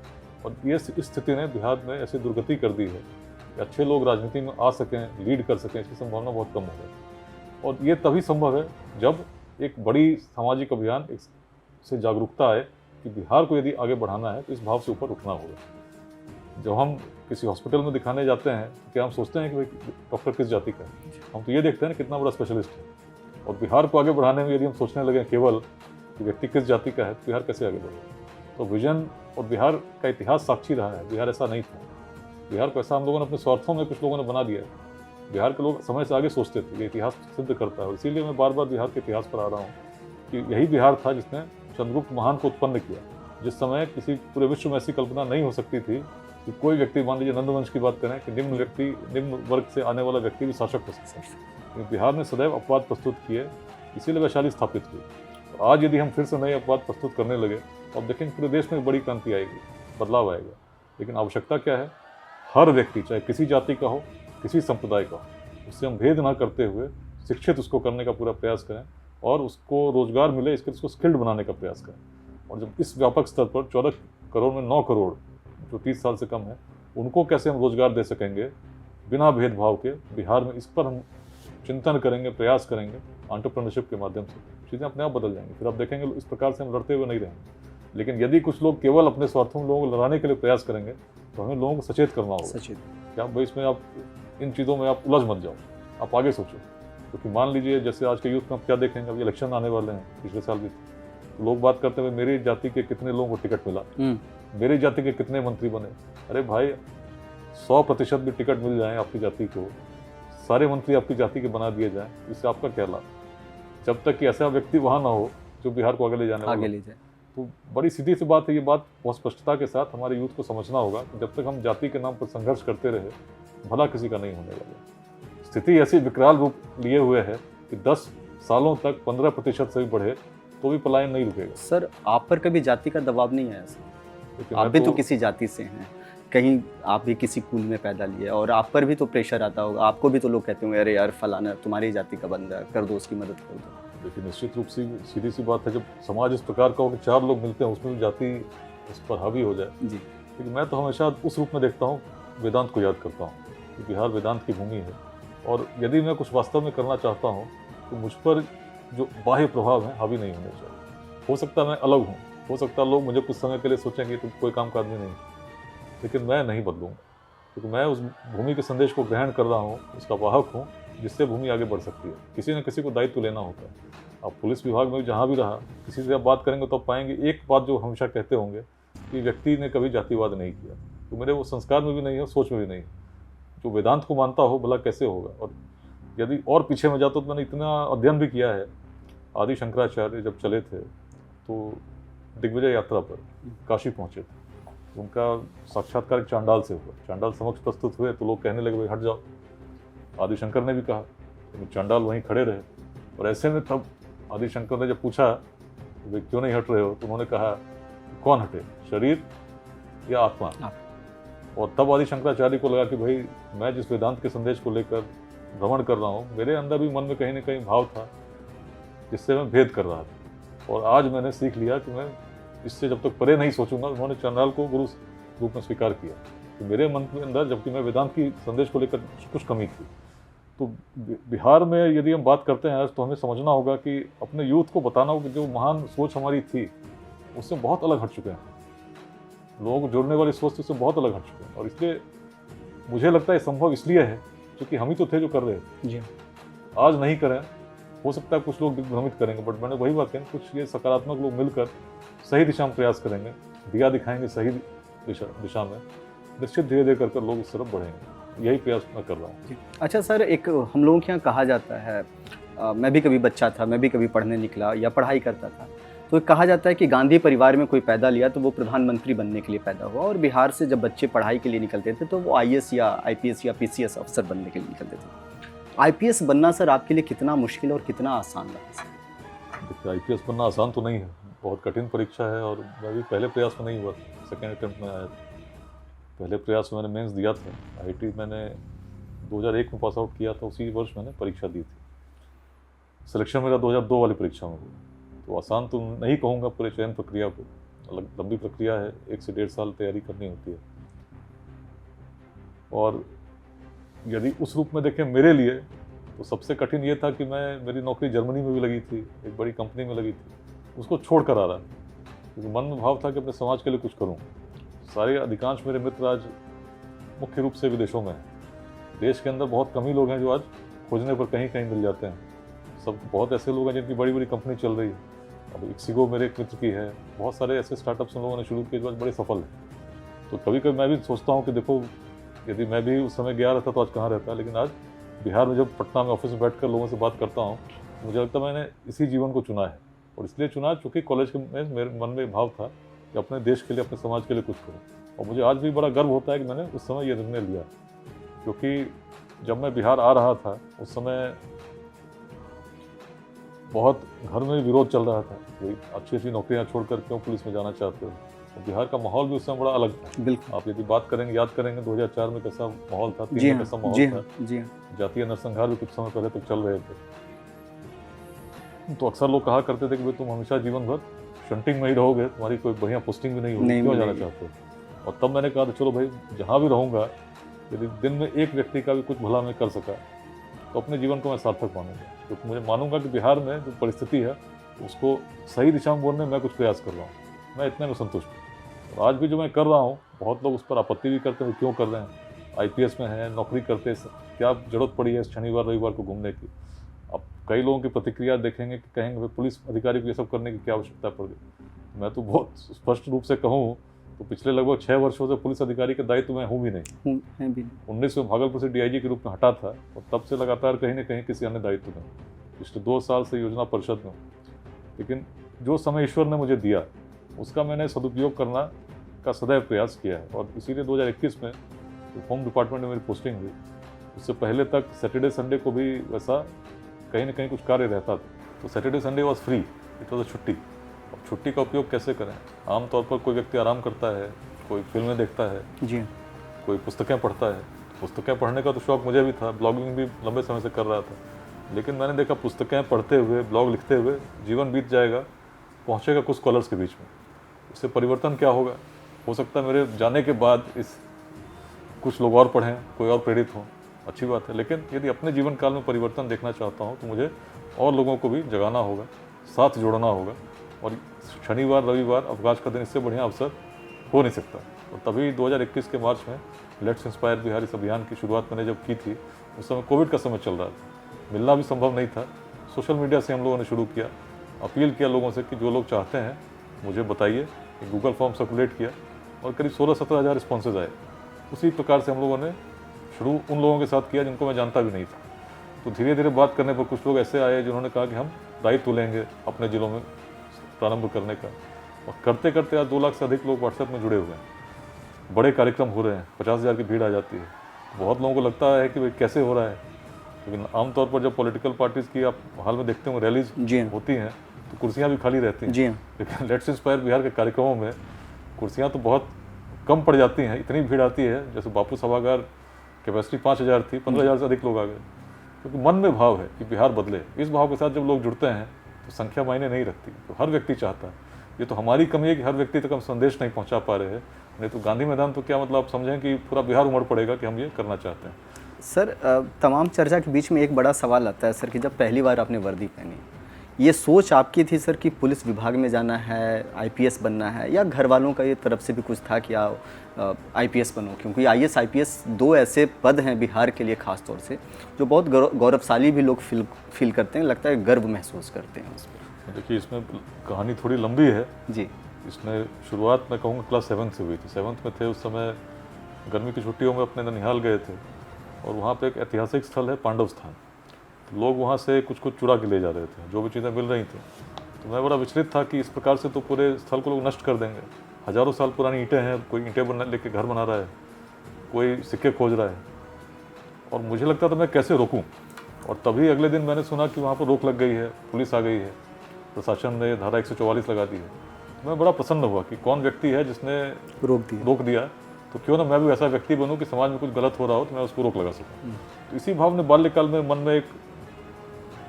और ये इस स्थिति ने बिहार में ऐसी दुर्गति कर दी है कि अच्छे लोग राजनीति में आ सकें, लीड कर सकें, इसकी संभावना बहुत कम हो गई। और ये तभी संभव है जब एक बड़ी सामाजिक अभियान से जागरूकता आए कि बिहार को यदि आगे बढ़ाना है तो इस भाव से ऊपर उठना होगा। जब हम किसी हॉस्पिटल में दिखाने जाते हैं तो क्या हम सोचते हैं कि भाई डॉक्टर किस जाति का है? हम तो ये देखते हैं कितना बड़ा स्पेशलिस्ट है। और बिहार को आगे बढ़ाने में यदि हम सोचने लगे केवल कि व्यक्ति किस जाति का है तो बिहार कैसे आगे बढ़ेगा? तो विजन और बिहार का इतिहास साक्षी रहा है, बिहार ऐसा नहीं था। बिहार को ऐसा हम लोगों ने अपने स्वार्थों में कुछ लोगों ने बना दिया है। बिहार के लोग समय से आगे सोचते थे, ये इतिहास सिद्ध करता है। इसीलिए मैं बार बार बिहार के इतिहास पर आ रहा हूँ कि यही बिहार था जिसने चंद्रगुप्त महान को उत्पन्न किया। जिस समय किसी पूरे विश्व में ऐसी कल्पना नहीं हो सकती थी कि कोई व्यक्ति, मान लीजिए नंदवंश की बात करें, कि निम्न वर्ग से आने वाला व्यक्ति भी शासक हो सकता है। बिहार ने सदैव अपवाद प्रस्तुत किए, इसीलिए वैशाली स्थापित हुई। तो आज यदि हम फिर से नए अपवाद प्रस्तुत करने लगे तो अब देखेंगे पूरे देश में बड़ी क्रांति आएगी, बदलाव आएगा। लेकिन आवश्यकता क्या है? हर व्यक्ति, चाहे किसी जाति का हो, किसी संप्रदाय का हो, उससे हम भेद ना करते हुए शिक्षित उसको करने का पूरा प्रयास करें और उसको रोजगार मिले, इसके उसको स्किल्ड बनाने का प्रयास करें। और जब इस व्यापक स्तर पर 14 करोड़ में 9 करोड़ जो 30 साल से कम है, उनको कैसे हम रोजगार दे सकेंगे बिना भेदभाव के बिहार में, इस पर हम चिंतन करेंगे, प्रयास करेंगे। एंटरप्रेन्योरशिप के माध्यम से चीज़ें अपने आप बदल जाएंगी। फिर आप देखेंगे इस प्रकार से हम लड़ते हुए नहीं रहेंगे। लेकिन यदि कुछ लोग केवल अपने स्वार्थों में लोगों को लड़ाने के लिए प्रयास करेंगे तो हमें लोगों को सचेत करना होगा कि आप भाई इसमें आप इन चीज़ों में आप उलझ मत जाओ, आप आगे सोचो। क्योंकि मान लीजिए जैसे आज के यूथ में आप क्या देखेंगे, अभी इलेक्शन आने वाले हैं, पिछले साल भी तो लोग बात करते हुए मेरी जाति के कितने लोगों को टिकट मिला, मेरी जाति के कितने मंत्री बने। अरे भाई 100% भी टिकट मिल जाए आपकी जाति को, सारे मंत्री आपकी जाति के बना दिए जाएं, इससे आपका क्या लाभ? जब तक कि ऐसा व्यक्ति वहाँ ना हो जो बिहार को आगे ले जाने वाला। तो बड़ी सीधी सी बात है, ये बात बहुत स्पष्टता के साथ हमारे यूथ को समझना होगा कि जब तक हम जाति के नाम पर संघर्ष करते रहे, भला किसी का नहीं होने वाला। स्थिति ऐसी विकराल रूप लिए हुए है कि 10 सालों तक 15% से भी बढ़े तो भी पलायन नहीं रुकेगा। सर, आप पर कभी जाति का दबाव नहीं आया सर? आप भी तो किसी जाति से हैं, कहीं आप भी किसी कुल में पैदा लिए, और आप पर भी तो प्रेशर आता होगा, आपको भी तो लोग कहते होंगे अरे यार फलाना तुम्हारी जाति का बंदा कर दो, उसकी मदद कर दो। लेकिन निश्चित रूप से सीधी सी बात है, जब समाज इस प्रकार का हो कि 4 लोग मिलते हैं उसमें भी जाति उस पर हावी हो जाए जी। लेकिन मैं तो हमेशा उस रूप में देखता हूँ, वेदांत को याद करता हूँ कि बिहार वेदांत की भूमि है। और यदि मैं कुछ वास्तव में करना चाहता हूँ तो मुझ पर जो बाह्य प्रभाव है हावी नहीं होने चाहिए। हो सकता है मैं अलग हूँ, हो सकता है लोग मुझे कुछ समय के लिए सोचेंगे तुम कोई काम का आदमी नहीं, लेकिन मैं नहीं बदलूँगा, क्योंकि मैं उस भूमि के संदेश को ग्रहण कर रहा हूँ, उसका वाहक हूँ, जिससे भूमि आगे बढ़ सकती है। किसी न किसी को दायित्व लेना होता है। अब पुलिस विभाग में जहाँ भी रहा, किसी से आप बात करेंगे तो आप पाएंगे एक बात जो हमेशा कहते होंगे कि व्यक्ति ने कभी जातिवाद नहीं किया। तो मेरे वो संस्कार में भी नहीं है, सोच में भी नहीं है। जो वेदांत को मानता हो भला कैसे होगा। और यदि और पीछे में जाता तो मैंने इतना अध्ययन भी किया है। आदि शंकराचार्य जब चले थे तो दिग्विजय यात्रा पर काशी पहुँचे थे, उनका साक्षात्कार एक चांडाल से हुआ। चांडाल समक्ष प्रस्तुत हुए तो लोग कहने लगे भाई हट जाओ। आदि शंकर ने भी कहा, लेकिन चांडाल वहीं खड़े रहे। और ऐसे में तब आदि शंकर ने जब पूछा वे क्यों नहीं हट रहे हो, तो उन्होंने कहा कौन हटे, शरीर या आत्मा। और तब आदि शंकराचार्य को लगा कि भाई मैं जिस वेदांत के संदेश को लेकर भ्रमण कर रहा हूँ, मेरे अंदर भी मन में कहीं ना कहीं भाव था जिससे मैं भेद कर रहा था। और आज मैंने सीख लिया कि मैं इससे जब तक परे नहीं सोचूंगा। उन्होंने चांडाल को गुरु रूप में स्वीकार किया कि मेरे मन के अंदर, जबकि मैं वेदांत की संदेश को लेकर कुछ कमी थी। तो बिहार में यदि हम बात करते हैं आज, तो हमें समझना होगा कि अपने यूथ को बताना होगा कि जो महान सोच हमारी थी उससे बहुत अलग हट चुके हैं। लोगों को जोड़ने वाली सोच उससे बहुत अलग हट चुके हैं। और इसलिए मुझे लगता है संभव इसलिए है क्योंकि हम ही तो थे जो कर रहे थे। जी आज नहीं करें, हो सकता है कुछ लोग दिग्भ्रमित करेंगे, बट मैंने वही बात कही, कुछ ये सकारात्मक लोग मिलकर सही दिशा में प्रयास करेंगे, दिया दिखाएंगे सही दिशा में, निश्चित धीरे धीरे कर लोग उस तरफ बढ़ेंगे। यही प्रयास मैं कर रहा हूँ। अच्छा सर, एक हम लोगों के यहाँ कहा जाता है, मैं भी कभी बच्चा था, मैं भी कभी पढ़ने निकला या पढ़ाई करता था, तो कहा जाता है कि गांधी परिवार में कोई पैदा लिया तो वो प्रधानमंत्री बनने के लिए पैदा हुआ। और बिहार से जब बच्चे पढ़ाई के लिए निकलते थे तो वो आईएएस या आईपीएस या पीसीएस अफसर बनने के लिए निकलते थे। आईपीएस बनना सर आपके लिए कितना मुश्किल और कितना आसान रहा? देखिए, आईपीएस बनना आसान तो नहीं है, बहुत कठिन परीक्षा है। और मैं भी पहले प्रयास में नहीं हुआ, सेकेंड अटेम्प्ट में आया था। पहले प्रयास में मैंने मेंस दिया था। आईआईटी मैंने 2001 में पास आउट किया था, उसी वर्ष मैंने परीक्षा दी थी। सिलेक्शन मेरा 2002 वाली परीक्षा में हुआ। तो आसान तो नहीं कहूँगा पूरे चयन प्रक्रिया को, लंबी प्रक्रिया है, 1 से 1.5 साल तैयारी करनी होती है। और यदि उस रूप में देखें मेरे लिए, तो सबसे कठिन ये था कि मेरी नौकरी जर्मनी में भी लगी थी, एक बड़ी कंपनी में लगी थी, उसको छोड़ कर आ रहा, क्योंकि मन में भाव था कि अपने समाज के लिए कुछ करूँ। सारे अधिकांश मेरे मित्र आज मुख्य रूप से विदेशों में हैं। देश के अंदर बहुत कम ही लोग हैं जो आज खोजने पर कहीं कहीं मिल जाते हैं। सब बहुत ऐसे लोग हैं जिनकी बड़ी बड़ी कंपनी चल रही है। अब इक्सिगो मेरे एक मित्र की है, बहुत सारे ऐसे स्टार्टअप्स उन लोगों ने शुरू किए जो आज बड़े सफल हैं। तो कभी कभी मैं भी सोचता हूँ कि देखो, यदि मैं भी उस समय गया रहता तो आज कहाँ रहता। लेकिन आज बिहार में जब पटना में ऑफिस में बैठकर लोगों से बात करता हूँ, मुझे लगता है मैंने इसी जीवन को चुना है। और इसलिए चुना चूँकि कॉलेज में मेरे मन में भाव था कि अपने देश के लिए, अपने समाज के लिए कुछ करूँ। और मुझे आज भी बड़ा गर्व होता है कि मैंने उस समय ये निर्णय लिया, क्योंकि जब मैं बिहार आ रहा था उस समय बहुत घर में विरोध चल रहा था कि अच्छी अच्छी नौकरियां छोड़कर क्यों पुलिस में जाना चाहते हो। तो बिहार का माहौल भी उस समय बड़ा अलग था। बिल्कुल। आप यदि बात करेंगे, याद करेंगे 2004 में कैसा माहौल था, 3 में कैसा माहौल था। जी हाँ। जातीय नरसंहार भी कुछ समय पहले तक चल रहे थे। तो अक्सर लोग कहा करते थे कि भाई तुम हमेशा जीवन भर शंटिंग में ही रहोगे, तुम्हारी कोई बढ़िया पोस्टिंग भी नहीं होगी, क्यों जाना चाहते हो। और तब मैंने कहा चलो भाई, जहाँ भी रहूँगा, यदि दिन में एक व्यक्ति का भी कुछ भला मैं कर सका तो अपने जीवन को मैं सार्थक मानूंगा। क्योंकि मुझे मानूंगा कि बिहार में जो परिस्थिति है उसको सही दिशा में बोलने में मैं कुछ प्रयास कर रहा हूँ, मैं इतने में संतुष्ट हूँ। और आज भी जो मैं कर रहा हूँ, बहुत लोग उस पर आपत्ति भी करते हैं, क्यों कर रहे हैं, आईपीएस में है, नौकरी करते, क्या जरूरत पड़ी है शनिवार रविवार को घूमने की। अब कई लोगों की प्रतिक्रिया देखेंगे कि कहेंगे पुलिस अधिकारी को ये सब करने की क्या आवश्यकता पड़ गई। मैं तो बहुत स्पष्ट रूप से कहूँ तो पिछले लगभग 6 वर्षों से पुलिस अधिकारी के दायित्व में हूँ भी नहीं। 19 में भागलपुर से डीआईजी के रूप में हटा था और तब से लगातार कहीं न कहीं किसी अन्य दायित्व में, पिछले 2 साल से योजना परिषद में। लेकिन जो समय ईश्वर ने मुझे दिया उसका मैंने सदुपयोग करना का सदैव प्रयास किया है। और इसीलिए 2021 में होम डिपार्टमेंट में मेरी पोस्टिंग हुई। उससे पहले तक सैटरडे संडे को भी वैसा कहीं न कहीं कुछ कार्य रहता था। तो Saturday Sunday was free, it was a छुट्टी। अब छुट्टी का उपयोग कैसे करें? आमतौर पर कोई व्यक्ति आराम करता है, कोई फिल्में देखता है, जी, कोई पुस्तकें पढ़ता है। पुस्तकें पढ़ने का तो शौक मुझे भी था, ब्लॉगिंग भी लंबे समय से कर रहा था। लेकिन मैंने देखा पुस्तकें पढ़ते हुए, ब्लॉग लिखते हुए जीवन बीत जाएगा, पहुँचेगा कुछ स्कॉलर्स के बीच में। इससे परिवर्तन क्या होगा? हो सकता है मेरे जाने के बाद इस कुछ लोग और पढ़ें, कोई और प्रेरित हों। अच्छी बात है, लेकिन यदि अपने जीवन काल में परिवर्तन देखना चाहता हूँ तो मुझे और लोगों को भी जगाना होगा, साथ जोड़ना होगा। और शनिवार रविवार अवकाश का दिन इससे बढ़िया अवसर हो नहीं सकता। और तभी 2021 के मार्च में लेट्स इंस्पायर बिहार इस अभियान की शुरुआत मैंने जब की थी, उस समय कोविड का समय चल रहा था, मिलना भी संभव नहीं था। सोशल मीडिया से हम लोगों ने शुरू किया, अपील किया लोगों से कि जो लोग चाहते हैं मुझे बताइए। गूगल फॉर्म सर्कुलेट किया और करीब 16-17 हज़ार रिस्पॉन्सेज आए। उसी प्रकार से हम लोगों ने शुरू उन लोगों के साथ किया जिनको मैं जानता भी नहीं था। तो धीरे धीरे बात करने पर कुछ लोग ऐसे आए जिन्होंने कहा कि हम दायित्व लेंगे अपने ज़िलों में प्रारंभ करने का। और करते करते आज 2 लाख से अधिक लोग व्हाट्सएप में जुड़े हुए हैं। बड़े कार्यक्रम हो रहे हैं, 50,000 की भीड़ आ जाती है। बहुत लोगों को लगता है कि भाई कैसे हो रहा है, लेकिन आमतौर पर जब पॉलिटिकल पार्टीज़ की आप हाल में देखते होंगे रैलीज होती हैं तो कुर्सियाँ भी खाली रहती हैं। लेकिन लेट्स इंस्पायर बिहार के कार्यक्रमों में कुर्सियाँ तो बहुत कम पड़ जाती हैं। इतनी भीड़ आती है, जैसे बापू सभागार कैपेसिटी 5,000 थी, 15,000 से अधिक लोग आ गए। क्योंकि मन में भाव है कि बिहार बदले। इस भाव के साथ जब लोग जुड़ते हैं तो संख्या मायने नहीं रखती। तो हर व्यक्ति चाहता है, ये तो हमारी कमी है कि हर व्यक्ति तक हम संदेश नहीं पहुंचा पा रहे हैं। नहीं तो गांधी मैदान तो क्या मतलब, आप समझें कि पूरा बिहार उमड़ पड़ेगा कि हम ये करना चाहते हैं। सर, तमाम चर्चा के बीच में एक बड़ा सवाल आता है सर कि जब पहली बार आपने वर्दी पहनी, ये सोच आपकी थी सर कि पुलिस विभाग में जाना है, आईपीएस बनना है, या घर वालों का ये तरफ से भी कुछ था कि आप आईपीएस बनो? क्योंकि आईएएस आईपीएस 2 ऐसे पद हैं बिहार के लिए ख़ास तौर से जो बहुत गौरवशाली भी लोग फील करते हैं, लगता है गर्व महसूस करते हैं उस पर। देखिए, इसमें कहानी थोड़ी लंबी है जी। इसमें शुरुआत मैं कहूँगा क्लास 7 से हुई थी। 7th में थे उस समय, गर्मी की छुट्टियों में अपने ननिहाल गए थे और वहाँ पे एक ऐतिहासिक स्थल है पांडव स्थान। तो लोग वहाँ से कुछ कुछ चुरा के ले जा रहे थे, जो भी चीज़ें मिल रही थी। तो मैं बड़ा विचलित था कि इस प्रकार से तो पूरे स्थल को लोग नष्ट कर देंगे। हज़ारों साल पुरानी ईंटें हैं, कोई ईंटें बना लेके घर बना रहा है, कोई सिक्के खोज रहा है, और मुझे लगता था मैं कैसे रोकूं। और तभी अगले दिन मैंने सुना कि वहाँ पर रोक लग गई है, पुलिस आ गई है, प्रशासन ने धारा 144 लगा दी है। तो मैं बड़ा प्रसन्न हुआ कि कौन व्यक्ति है जिसने रोक दिया, तो क्यों ना मैं भी ऐसा व्यक्ति बनूं कि समाज में कुछ गलत हो रहा हो तो मैं उसको रोक लगा सकूं। तो इसी भाव ने बाल्यकाल में मन में एक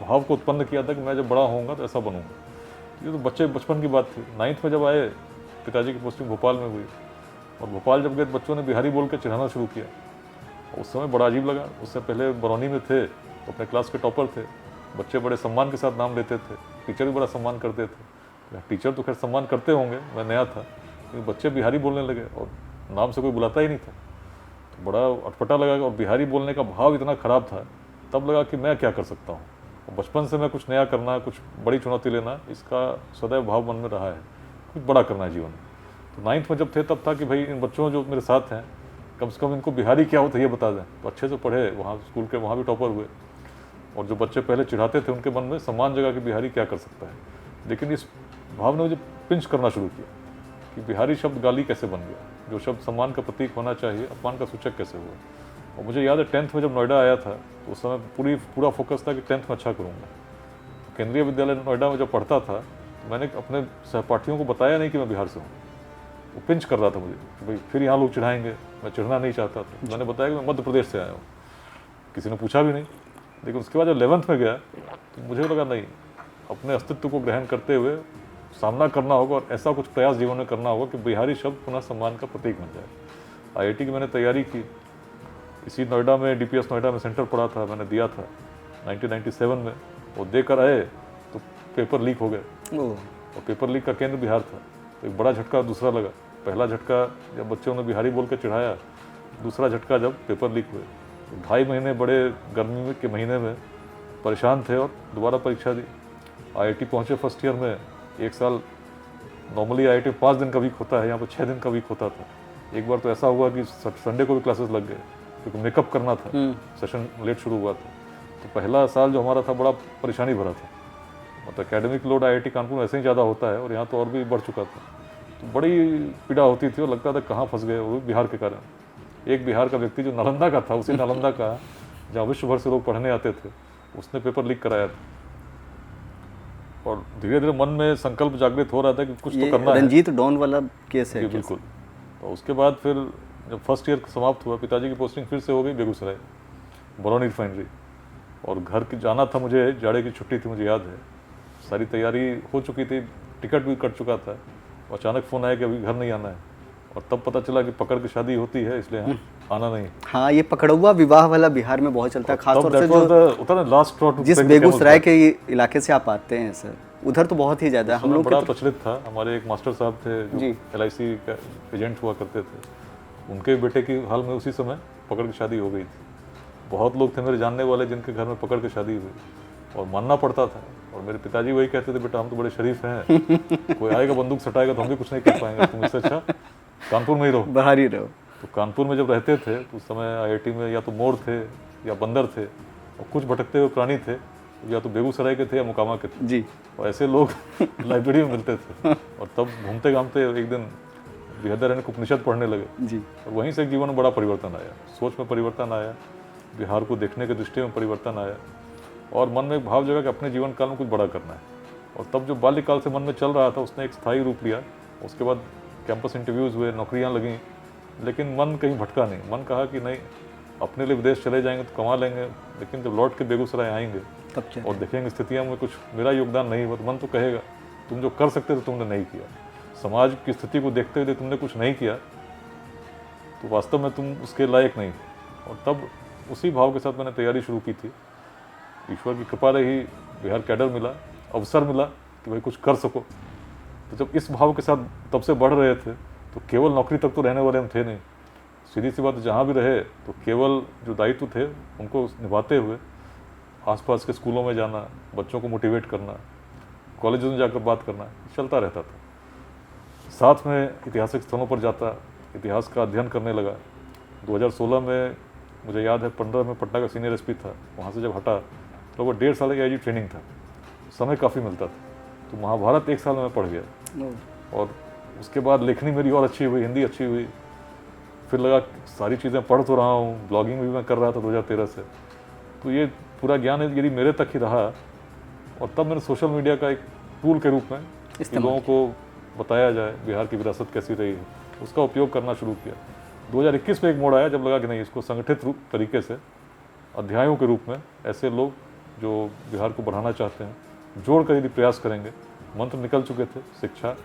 भाव को उत्पन्न किया था कि मैं जब बड़ा होऊंगा तो ऐसा बनूंगा। ये तो बचपन की बात थी। 9th में जब आए, पिताजी की पोस्टिंग भोपाल में हुई, और भोपाल जब गए बच्चों ने बिहारी बोल के चिढ़ाना शुरू किया। उस समय बड़ा अजीब लगा। उससे पहले बरौनी में थे तो अपने क्लास के टॉपर थे, बच्चे बड़े सम्मान के साथ नाम लेते थे, टीचर भी बड़ा सम्मान करते थे। टीचर तो खैर सम्मान करते होंगे, मैं नया था, लेकिन बच्चे बिहारी बोलने लगे और नाम से कोई बुलाता ही नहीं था। तो बड़ा अटपटा लगा, और बिहारी बोलने का भाव इतना ख़राब था। तब लगा कि मैं क्या कर सकता हूँ। और बचपन से मैं कुछ नया करना, कुछ बड़ी चुनौती लेना, इसका सदैव भाव मन में रहा है, कुछ बड़ा करना है जीवन में। तो 9th में जब थे तब था कि भाई इन बच्चों जो मेरे साथ हैं, कम से कम इनको बिहारी क्या होता है ये बता दें। तो अच्छे से पढ़े, वहाँ स्कूल के वहाँ भी टॉपर हुए, और जो बच्चे पहले चिढ़ाते थे उनके मन में सम्मान जगा कि बिहारी क्या कर सकता है। लेकिन इस भाव ने मुझे पिंच करना शुरू किया कि बिहारी शब्द गाली कैसे बन गया, जो शब्द सम्मान का प्रतीक होना चाहिए अपमान का सूचक कैसे हुआ। और मुझे याद है 10th में जब नोएडा आया था तो उस समय पूरा फोकस था कि 10th में अच्छा करूँगा। तो केंद्रीय विद्यालय नोएडा में जब पढ़ता था तो मैंने अपने सहपाठियों को बताया नहीं कि मैं बिहार से हूँ। वो पिंच कर रहा था मुझे कि भाई फिर यहाँ लोग चिढ़ाएंगे, मैं चिढ़ना नहीं चाहता था। मैंने बताया कि मैं मध्य प्रदेश से आया हूँ। किसी ने पूछा भी नहीं। लेकिन उसके बाद जब 11th में गया तो मुझे लगा नहीं, अपने अस्तित्व को ग्रहण करते हुए सामना करना होगा, और ऐसा कुछ प्रयास जीवन में करना होगा कि बिहारी शब्द पुनः सम्मान का प्रतीक बन जाए। आईआईटी की मैंने तैयारी की, इसी नोएडा में, डीपीएस नोएडा में सेंटर पड़ा था, मैंने दिया था 1997 में। वो देकर आए तो पेपर लीक हो गए, और पेपर लीक का केंद्र बिहार था। तो एक बड़ा झटका दूसरा लगा। पहला झटका जब बच्चों ने बिहारी बोल कर चिढ़ाया, दूसरा झटका जब पेपर लीक हुए। तो 2.5 महीने बड़े गर्मी के महीने में परेशान थे और दोबारा परीक्षा दी। आईआईटी पहुँचे फर्स्ट ईयर में। 1 साल नॉर्मली आईआईटी 5 दिन का वीक होता है, यहाँ पर 6 दिन का वीक होता था। एक बार तो ऐसा हुआ कि संडे को भी क्लासेस लग गए क्योंकि मेकअप करना था, सेशन लेट शुरू हुआ था। तो पहला साल जो हमारा था बड़ा परेशानी भरा था। मतलब एकेडमिक लोड आईआईटी कानपुर में ऐसे ही ज़्यादा होता है, और यहाँ तो और भी बढ़ चुका था। तो बड़ी पीड़ा होती थी और लगता था कहाँ फंस गए, वो बिहार के कारण। एक बिहार का व्यक्ति जो नालंदा का था, उसी नालंदा का जहाँ विश्व भर से लोग पढ़ने आते थे, उसने पेपर लीक कराया था। और धीरे धीरे मन में संकल्प जागृत हो रहा था कि कुछ तो करना है। रंजीत डॉन वाला केस है? बिल्कुल। तो उसके बाद फिर जब फर्स्ट ईयर समाप्त हुआ, पिताजी की पोस्टिंग फिर से हो गई बेगूसराय, बरौनी रिफाइनरी। और घर की जाना था मुझे, जाड़े की छुट्टी थी, मुझे याद है। सारी तैयारी हो चुकी थी, टिकट भी कट चुका था। अचानक फ़ोन आया कि अभी घर नहीं आना है। और तब पता चला कि पकड़ के शादी होती है, इसलिए आना नहीं। हाँ, ये पकड़ुआ विवाह वाला बिहार में बहुत चलता है, खासतौर से जो उतना लास्ट स्ट्रॉ जिस बेगूसराय के इलाके से आप आते हैं सर, उधर तो बहुत ही ज़्यादा हम लोग बड़ा प्रचलित था। हमारे एक मास्टर साहब थे जो जी। LIC का एजेंट हुआ करते थे, उनके बेटे की हाल में उसी समय पकड़ के शादी हो गई थी। बहुत लोग थे मेरे जानने वाले जिनके घर में पकड़ के शादी हुई, और मानना पड़ता था। और मेरे पिताजी वही कहते थे, बेटा हम तो बड़े शरीफ हैं, कोई आएगा बंदूक सटाएगा तो हम भी कुछ नहीं कर पाएंगे, तुम इससे अच्छा कानपुर में ही रहो, बाहर ही रहो। तो कानपुर में जब रहते थे तो उस समय IIT में या तो मोर थे या बंदर थे, और कुछ भटकते हुए प्राणी थे, या तो बेगूसराय के थे या मोकामा के थे जी। और ऐसे लोग लाइब्रेरी में मिलते थे। और तब घूमते घामते एक दिन बृहदारण्य को उपनिषद पढ़ने लगे जी। और वहीं से जीवन में बड़ा परिवर्तन आया, सोच में परिवर्तन आया, बिहार को देखने के दृष्टि में परिवर्तन आया, और मन में एक भाव जगा कि अपने जीवन काल में कुछ बड़ा करना है। और तब जो बाल्यकाल से मन में चल रहा था उसने एक स्थायी रूप लिया। उसके बाद कैंपस इंटरव्यूज़ हुए, नौकरियां लगीं, लेकिन मन कहीं भटका नहीं। मन कहा कि नहीं, अपने लिए विदेश चले जाएंगे तो कमा लेंगे, लेकिन जब लौट के बेगूसराय आएंगे तब क्या और देखेंगे स्थितियाँ में कुछ मेरा योगदान नहीं हुआ, तो मन तो कहेगा तुम जो कर सकते थे तुमने नहीं किया। समाज की स्थिति को देखते हुए तुमने कुछ नहीं किया तो वास्तव में तुम उसके लायक नहीं। और तब उसी भाव के साथ मैंने तैयारी शुरू की थी। ईश्वर की कृपा रही, बिहार कैडर मिला, अवसर मिला कि भाई कुछ कर सको। तो जब इस भाव के साथ तब से बढ़ रहे थे तो केवल नौकरी तक तो रहने वाले हम थे नहीं। सीधी सी बात, जहाँ भी रहे तो केवल जो दायित्व थे उनको निभाते हुए आसपास के स्कूलों में जाना, बच्चों को मोटिवेट करना, कॉलेजों में जाकर बात करना चलता रहता था। साथ में ऐतिहासिक स्थलों पर जाता, इतिहास का अध्ययन करने लगा। 2016 में मुझे याद है 15 में पटना का सीनियर SP था, वहाँ से जब हटा तो वो 1.5 साल की AIG ट्रेनिंग था, समय काफ़ी मिलता था, तो महाभारत 1 साल में मैं पढ़ गया। और उसके बाद लेखनी मेरी और अच्छी हुई, हिंदी अच्छी हुई। फिर लगा सारी चीज़ें पढ़ तो रहा हूँ, ब्लॉगिंग भी मैं कर रहा था 2013 से, तो ये पूरा ज्ञान यदि मेरे तक ही रहा। और तब मैंने सोशल मीडिया का एक टूल के रूप में लोगों को बताया जाए बिहार की विरासत कैसी रही है, उसका उपयोग करना शुरू किया। 2021 में एक मोड़ आया जब लगा कि नहीं, इसको संगठित रूप तरीके से अध्यायों के रूप में ऐसे लोग जो बिहार को बढ़ाना चाहते हैं जोड़ कर यदि प्रयास करेंगे, मंत्र निकल चुके थे, शिक्षा,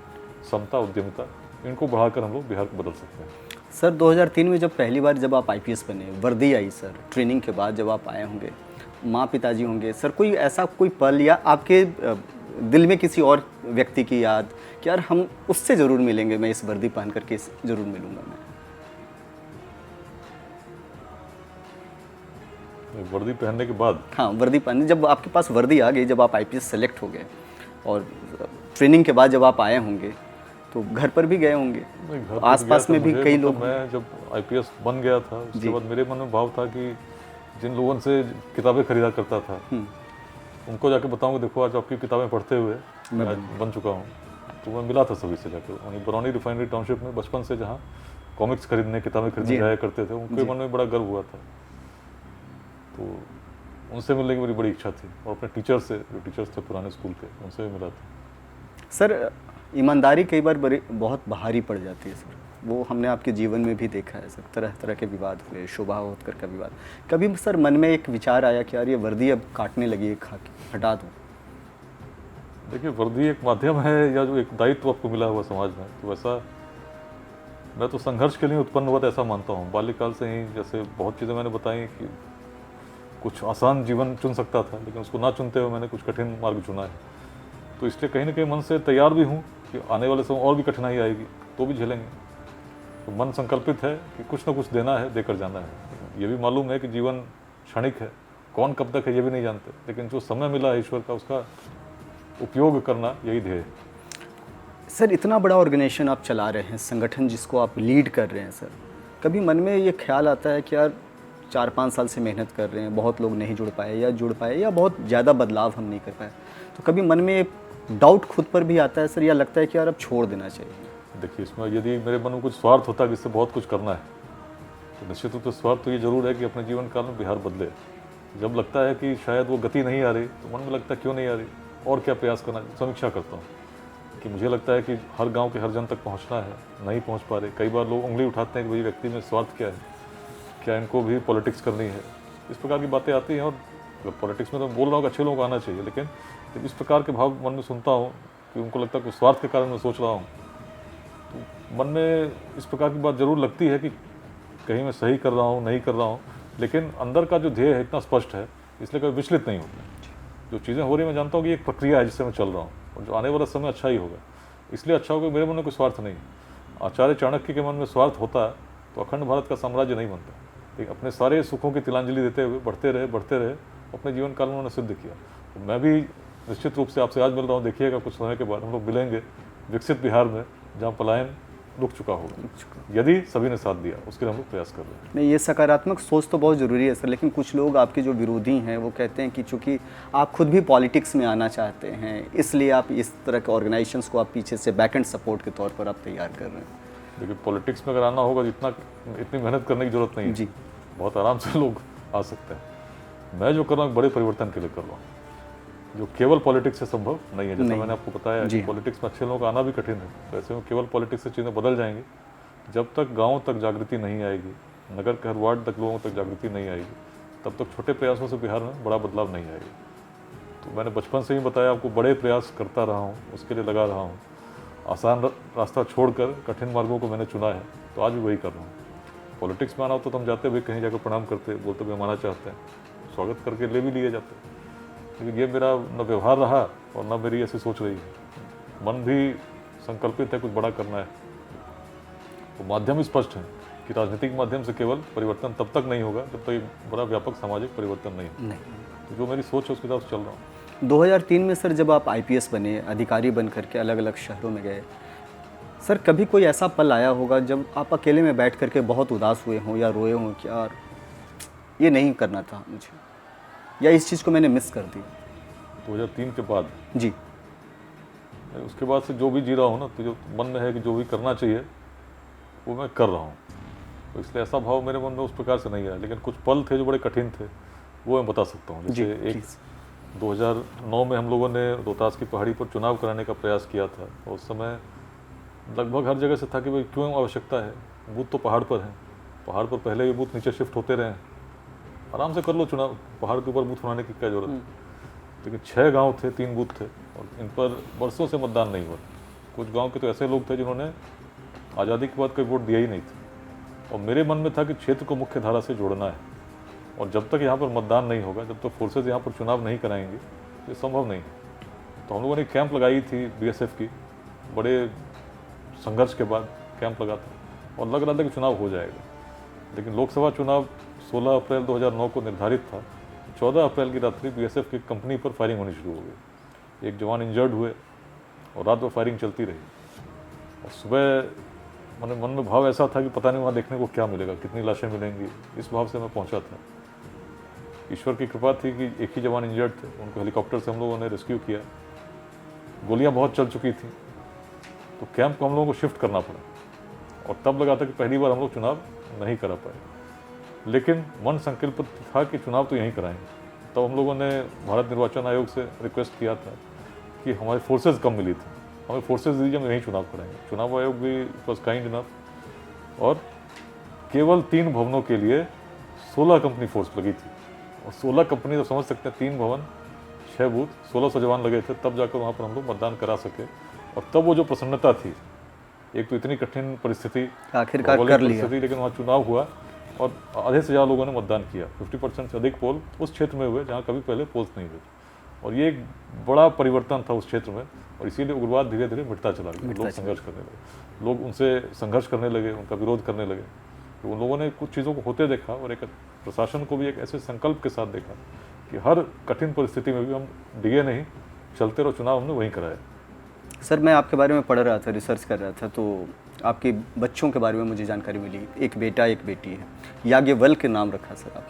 समता, उद्यमिता, इनको बढ़ाकर हम लोग बिहार को बदल सकते हैं। सर 2003 में जब पहली बार जब आप IPS बने, वर्दी आई सर, ट्रेनिंग के बाद जब आप आए होंगे, माँ पिताजी होंगे सर, कोई ऐसा कोई पल या आपके दिल में किसी और व्यक्ति की याद कि यार हम उससे ज़रूर मिलेंगे, मैं इस वर्दी पहन करके ज़रूर मिलूंगा मैं? वर्दी पहनने के बाद? हाँ, वर्दी पहनने, जब आपके पास वर्दी आ गई, जब आप IPS सेलेक्ट हो गए और ट्रेनिंग के बाद जब आप आए होंगे तो घर पर भी गए होंगे, आसपास में भी कई लोग। मैं जब IPS बन गया था उसके बाद मेरे मन में भाव था कि जिन लोगों से किताबें खरीदा करता था उनको जाके बताऊंगा, देखो आज आपकी किताबें पढ़ते हुए मैं बन चुका हूँ। तो मैं मिला था सभी से जाकर, वहीं बरौनी रिफाइनरी टाउनशिप में बचपन से जहाँ कॉमिक्स खरीदने, किताबें खरीदने जाया करते थे, उनके मन में बड़ा गर्व हुआ था। तो उनसे मिलने की मेरी बड़ी इच्छा थी, और अपने टीचर से, जो टीचर्स थे पुराने स्कूल के, उनसे भी मिला था। सर ईमानदारी कई बार बहुत भारी पड़ जाती है सर, वो हमने आपके जीवन में भी देखा है सर, तरह तरह के विवाद हुए, शोभा होतकर का विवाद। कभी सर मन में एक विचार आया कि यार ये वर्दी अब काटने लगी है, हटा दो? देखिए, वर्दी एक माध्यम है या जो एक दायित्व आपको मिला हुआ समाज में, तो वैसा मैं तो संघर्ष के लिए उत्पन्न हुआ था ऐसा मानता हूँ। बाल्यकाल से ही जैसे बहुत चीज़ें मैंने बताई कि कुछ आसान जीवन चुन सकता था, लेकिन उसको ना चुनते हुए मैंने कुछ कठिन मार्ग चुना है। तो इसलिए कहीं ना कहीं मन से तैयार भी हूँ कि आने वाले समय और भी कठिनाई आएगी तो भी झेलेंगे। तो मन संकल्पित है कि कुछ ना कुछ देना है, देकर जाना है। ये भी मालूम है कि जीवन क्षणिक है, कौन कब तक है ये भी नहीं जानते, लेकिन जो समय मिला है ईश्वर का, उसका उपयोग करना यही ध्येय है। सर इतना बड़ा ऑर्गेनाइजेशन आप चला रहे हैं, संगठन जिसको आप लीड कर रहे हैं सर, कभी मन में ये ख्याल आता है कि यार 4-5 साल से मेहनत कर रहे हैं, बहुत लोग नहीं जुड़ पाए या जुड़ पाए या बहुत ज़्यादा बदलाव हम नहीं कर पाए, तो कभी मन में डाउट खुद पर भी आता है सर, या लगता है कि यार अब छोड़ देना चाहिए? देखिए, इसमें यदि मेरे मन में कुछ स्वार्थ होता है कि इससे बहुत कुछ करना है, तो निश्चित रूप से स्वार्थ तो ये जरूर है कि अपने जीवन काल में बिहार बदले। जब लगता है कि शायद वो गति नहीं आ रही तो मन में लगता है क्यों नहीं आ रही, और क्या प्रयास करना। समीक्षा करता हूँ कि मुझे लगता है कि हर गाँव के हर जन तक पहुँचना है, नहीं पहुँच पा रहे। कई बार लोग उंगली उठाते हैं कि भाई व्यक्ति में स्वार्थ क्या है, क्या इनको भी पॉलिटिक्स करनी है, इस प्रकार की बातें आती हैं। और पॉलिटिक्स में तो बोल रहा हूँ कि अच्छे लोगों को आना चाहिए, लेकिन जब इस प्रकार के भाव मन में सुनता हूँ कि उनको लगता है कि स्वार्थ के कारण मैं सोच रहा हूँ, तो मन में इस प्रकार की बात ज़रूर लगती है कि कहीं मैं सही कर रहा हूँ, नहीं कर रहा हूँ, लेकिन अंदर का जो ध्येय है इतना स्पष्ट है, इसलिए कभी विचलित नहीं होता। जो चीज़ें हो रही मैं जानता हूँ कि एक प्रक्रिया है जिससे मैं चल रहा हूँ, और जो आने वाला समय अच्छा ही होगा। इसलिए अच्छा होगा, मेरे मन में कोई स्वार्थ नहीं है। आचार्य चाणक्य के मन में स्वार्थ होता तो अखंड भारत का साम्राज्य नहीं बनता। लेकिन अपने सारे सुखों की तिलांजलि देते हुए बढ़ते रहे, अपने जीवन काल में उन्होंने सिद्ध किया। तो मैं भी निश्चित रूप से आपसे आज मिल रहा हूँ, देखिएगा कुछ समय के बाद हम लोग मिलेंगे विकसित बिहार में, जहाँ पलायन रुक चुका होगा, यदि सभी ने साथ दिया। उसके लिए हम लोग प्रयास कर रहे हैं। नहीं, ये सकारात्मक सोच तो बहुत ज़रूरी है सर, लेकिन कुछ लोग आपके जो विरोधी हैं वो कहते हैं कि चूंकि आप खुद भी पॉलिटिक्स में आना चाहते हैं, इसलिए आप इस तरह के ऑर्गेनाइजेशंस को आप पीछे से बैक एंड सपोर्ट के तौर पर आप तैयार कर रहे हैं। देखिए, पॉलिटिक्स में अगर आना होगा तो इतनी मेहनत करने की जरूरत नहीं है जी, बहुत आराम से लोग आ सकते हैं। मैं जो कर रहा हूँ बड़े परिवर्तन के लिए कर रहा हूँ, जो केवल पॉलिटिक्स से संभव नहीं है। जैसा मैंने आपको बताया कि पॉलिटिक्स में अच्छे लोगों का आना भी कठिन है, तो ऐसे में केवल पॉलिटिक्स से चीज़ें बदल जाएंगी। जब तक गाँव तक जागृति नहीं आएगी, नगर के हर वार्ड तक लोगों तक जागृति नहीं आएगी, तब तक छोटे प्रयासों से बिहार में बड़ा बदलाव नहीं आएगा। तो मैंने बचपन से ही बताया आपको, बड़े प्रयास करता रहा हूँ, उसके लिए लगा रहा हूँ। आसान रास्ता छोड़कर कठिन मार्गों को मैंने चुना है, तो आज भी वही कर रहा हूँ। पॉलिटिक्स में आना हो तो हम जाते हुए कहीं जाकर प्रणाम करते, बोलते हुए हम आना चाहते हैं, स्वागत करके ले भी लिए जाते हैं। लेकिन ये मेरा न व्यवहार रहा और न मेरी ऐसी सोच रही है। मन भी संकल्पित है कुछ बड़ा करना है। तो माध्यम स्पष्ट है कि राजनीतिक माध्यम से केवल परिवर्तन तब तक नहीं होगा जब तक एक बड़ा व्यापक सामाजिक परिवर्तन नहीं। तो जो मेरी सोच है उसके हिसाब से चल रहा हूँ। 2003 में सर जब आप आईपीएस बने, अधिकारी बन करके अलग अलग शहरों में गए, सर कभी कोई ऐसा पल आया होगा जब आप अकेले में बैठ करके बहुत उदास हुए हों या रोए हों कि यार ये नहीं करना था मुझे, या इस चीज़ को मैंने मिस कर दी? 2003 के बाद जी, उसके बाद से जो भी जी रहा हूँ ना, तो जो मन में है कि जो भी करना चाहिए वो मैं कर रहा हूँ। तो इसलिए ऐसा भाव मेरे मन में उस प्रकार से नहीं आया। लेकिन कुछ पल थे जो बड़े कठिन थे, वो मैं बता सकता हूँ। जैसे एक 2009 में हम लोगों ने रोहतास की पहाड़ी पर चुनाव कराने का प्रयास किया था। और उस समय लगभग हर जगह से था कि भाई क्यों आवश्यकता है, बूथ तो पहाड़ पर है, पहाड़ पर पहले भी बूथ नीचे शिफ्ट होते रहे, आराम से कर लो चुनाव, पहाड़ के ऊपर बूथ बनाने की क्या जरूरत है। लेकिन 6 गांव थे, 3 बूथ थे, और इन पर वर्षों से मतदान नहीं हुआ। कुछ गांव के तो ऐसे लोग थे जिन्होंने आज़ादी के बाद कोई वोट दिया ही नहीं था। और मेरे मन में था कि क्षेत्र को मुख्य धारा से जोड़ना है, और जब तक यहाँ पर मतदान नहीं होगा, जब तक फोर्सेज यहाँ पर चुनाव नहीं कराएंगे, ये संभव नहीं है। तो हम लोगों ने कैंप लगाई थी बीएसएफ की, बड़े संघर्ष के बाद कैंप लगा था, और लग रहा था कि चुनाव हो जाएगा। लेकिन लोकसभा चुनाव 16 अप्रैल 2009 को निर्धारित था। 14 अप्रैल की रात्रि बीएसएफ की कंपनी पर फायरिंग होनी शुरू हो गई। एक जवान इंजर्ड हुए और रात भर फायरिंग चलती रही। और सुबह मन में भाव ऐसा था कि पता नहीं वहाँ देखने को क्या मिलेगा, कितनी लाशें मिलेंगी, इस भाव से मैं पहुँचा था। ईश्वर की कृपा थी कि एक ही जवान इंजर्ड थे, उनको हेलीकॉप्टर से हम लोगों ने रेस्क्यू किया। गोलियाँ बहुत चल चुकी थी, तो कैंप को हम लोगों को शिफ्ट करना पड़ा। और तब लगा था कि पहली बार हम लोग चुनाव नहीं करा पाए। लेकिन मन संकल्पित था कि चुनाव तो यहीं कराएंगे। तब हम लोगों ने भारत निर्वाचन आयोग से रिक्वेस्ट किया था कि हमारी फोर्सेज कम मिली थी, हमें फोर्सेज दीजिए, हम यहीं चुनाव कराएंगे। चुनाव आयोग भी वॉज काइंड इनफ, और केवल 3 भवनों के लिए 16 कंपनी फोर्स लगी थी। और 16 कंपनी तो समझ सकते हैं, 3 भवन, 6 बूथ, 1600 जवान लगे थे, तब जाकर वहाँ पर हम लोग मतदान करा सके। और तब वो जो प्रसन्नता थी, एक तो इतनी कठिन परिस्थिति, आखिरकार कर लिया, लेकिन वहाँ चुनाव हुआ और आधे से ज़्यादा लोगों ने मतदान किया। 50% से अधिक पोल उस क्षेत्र में हुए जहाँ कभी पहले पोल्स नहीं हुए। और ये एक बड़ा परिवर्तन था उस क्षेत्र में, और इसीलिए उग्रवाद धीरे धीरे मिटता चला गया। लोग संघर्ष करने लगे, लोग उनसे संघर्ष करने लगे, उनका विरोध करने लगे। तो उन लोगों ने कुछ चीज़ों को होते देखा, और एक प्रशासन को भी एक ऐसे संकल्प के साथ देखा कि हर कठिन परिस्थिति में भी हम डिगे नहीं, चलते रहो, चुनाव हमने वहीं कराया। सर मैं आपके बारे में पढ़ रहा था, रिसर्च कर रहा था, तो आपके बच्चों के बारे में मुझे जानकारी मिली। एक बेटा एक बेटी है, याज्ञवल्क्य के नाम रखा सर आप,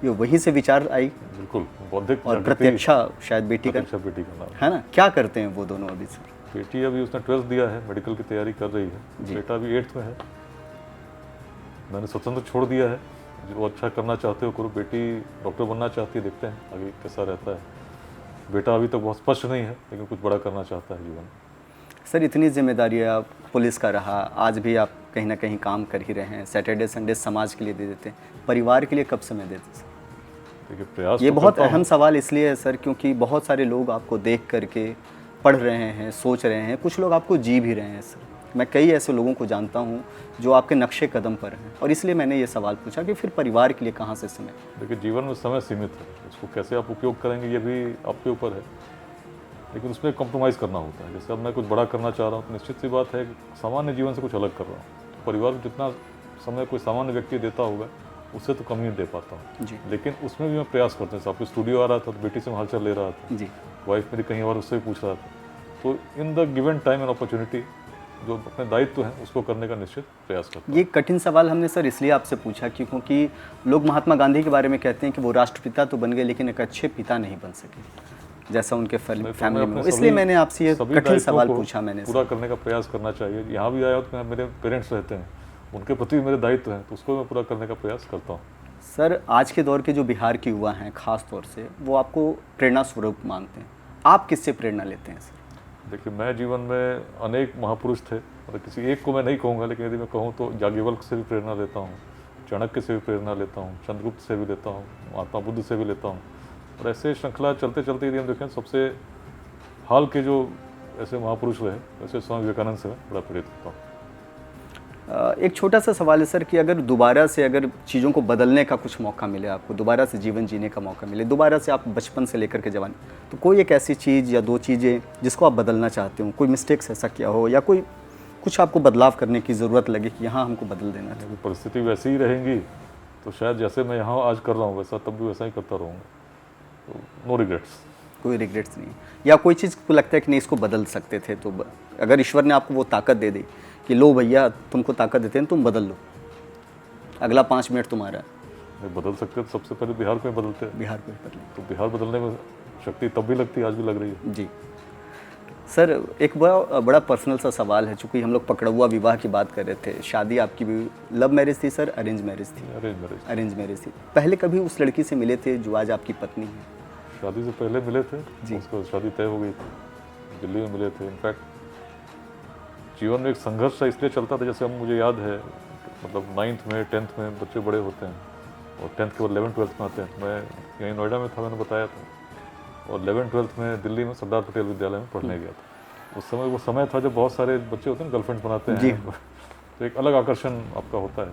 ये वहीं से विचार आई? बिल्कुल, बौद्धिक और प्रत्यक्षा शायद बेटी का नाम है ना? क्या करते हैं वो दोनों अभी सर? बेटी अभी उसने 12th दिया है, मेडिकल की तैयारी कर रही है। बेटा अभी 8th में है। मैंने स्वतंत्र छोड़ दिया है, जो अच्छा करना चाहते हो करो। बेटी डॉक्टर बनना चाहती है, देखते हैं आगे कैसा रहता है। बेटा अभी तक बहुत स्पष्ट नहीं है, लेकिन कुछ बड़ा करना चाहता है जीवन। सर इतनी जिम्मेदारी आप पुलिस का रहा, आज भी आप कहीं ना कहीं काम कर ही रहे हैं, सैटरडे संडे समाज के लिए दे देते हैं, परिवार के लिए कब समय देते सर? देखिए, प्रयास ये बहुत अहम सवाल इसलिए है सर, क्योंकि बहुत सारे लोग आपको देख करके पढ़ रहे हैं, सोच रहे हैं, कुछ लोग आपको जी भी रहे हैं सर। मैं कई ऐसे लोगों को जानता हूँ जो आपके नक्शे कदम पर हैं, और इसलिए मैंने ये सवाल पूछा कि फिर परिवार के लिए कहाँ से समय। देखिए, जीवन में समय सीमित है, उसको कैसे आप उपयोग करेंगे ये भी आपके ऊपर है, लेकिन उसमें कॉम्प्रोमाइज़ करना होता है। जैसे अब मैं कुछ बड़ा करना चाह रहा हूँ तो निश्चित सी बात है कि सामान्य जीवन से कुछ अलग कर रहा हूँ, तो परिवार को जितना समय कोई सामान्य व्यक्ति देता होगा उससे तो कम ही दे पाता हूँ। जी लेकिन उसमें भी मैं प्रयास करता हूँ। आपको स्टूडियो आ रहा था तो बेटी से मैं हालचाल ले रहा था, जी। वाइफ मेरी कहीं और, उससे भी पूछ रहा था। तो in the given time and opportunity जो अपने दायित्व हैं उसको करने का निश्चित प्रयास करता हूँ। ये कठिन सवाल हमने सर इसलिए आपसे पूछा क्योंकि लोग महात्मा गांधी के बारे में कहते हैं कि वो राष्ट्रपिता तो बन गए लेकिन एक अच्छे पिता नहीं बन सके जैसा उनके फैमिली में, इसलिए मैंने आपसे ये कठिन सवाल पूछा। मैंने पूरा करने का प्रयास करना चाहिए। यहाँ भी आया तो मेरे पेरेंट्स रहते हैं, उनके प्रति भी मेरे दायित्व हैं, तो उसको मैं पूरा करने का प्रयास करता हूँ। सर, आज के दौर के जो बिहार के युवा हैं खास तौर से, वो आपको प्रेरणा स्वरूप मानते हैं, आप किससे प्रेरणा लेते हैं सर? देखिए, मैं जीवन में अनेक महापुरुष थे, मतलब किसी एक को मैं नहीं कहूँगा, लेकिन यदि मैं कहूँ तो याज्ञवल्क्य से भी प्रेरणा लेता हूँ, चाणक्य से भी प्रेरणा लेता हूँ, चंद्रगुप्त से भी लेता हूँ, महात्मा बुद्ध से भी लेता हूँ। और ऐसे श्रृंखला चलते चलते यदि हम देखें, सबसे हाल के जो ऐसे महापुरुष रहे वैसे स्वामी विवेकानंद से मैं बड़ा प्रेरित होता हूँ। एक छोटा सा सवाल है सर कि अगर दोबारा से अगर चीज़ों को बदलने का कुछ मौका मिले, आपको दोबारा से जीवन जीने का मौका मिले, दोबारा से आप बचपन से लेकर के जवान, तो कोई एक ऐसी चीज़ या दो चीज़ें जिसको आप बदलना चाहते हो, कोई मिस्टेक्स ऐसा किया हो या कोई कुछ आपको बदलाव करने की ज़रूरत लगे कि यहाँ हमको बदल देना चाहिए? परिस्थिति वैसी ही रहेंगी तो शायद जैसे मैं यहाँ आज कर रहा हूँ वैसा तब भी वैसा ही करता रहूँगा, तो नो रिग्रेट्स। कोई रिग्रेट्स नहीं, या कोई चीज़ को लगता है कि नहीं इसको बदल सकते थे, तो अगर ईश्वर ने आपको वो ताकत दे दी कि लो भैया तुमको ताकत देते हैं तुम बदल लो, अगला 5 मिनट तुम्हारा है। बदल सकते तो सबसे पहले बिहार को ही बदलते हैं। बिहार को ही बदल, तो बिहार बदलने में शक्ति तब भी लगती है, आज भी लग रही है। जी सर, एक बड़ा पर्सनल सा सवाल है, चूँकि हम लोग पकड़ुआ विवाह की बात कर रहे थे, शादी आपकी भी लव मैरिज थी सर, अरेंज मैरिज थी? अरेंज मैरिज थी। पहले कभी उस लड़की से मिले थे जो आज आपकी पत्नी है? शादी से पहले मिले थे जी। उसको शादी तय हो गई थी, दिल्ली में मिले थे। इनफैक्ट जीवन में एक संघर्ष इसलिए चलता था, जैसे हम मुझे याद है, मतलब 9th में 10th में बच्चे बड़े होते हैं और 10th के बाद 11th 12th में आते हैं। मैं यहीं नोएडा में था, मैंने बताया था, और 11th 12th में दिल्ली में सरदार पटेल विद्यालय में पढ़ने गया था। उस समय वो समय था जब बहुत सारे बच्चे होते हैं गर्लफ्रेंड बनाते हैं, तो एक अलग आकर्षण आपका होता है।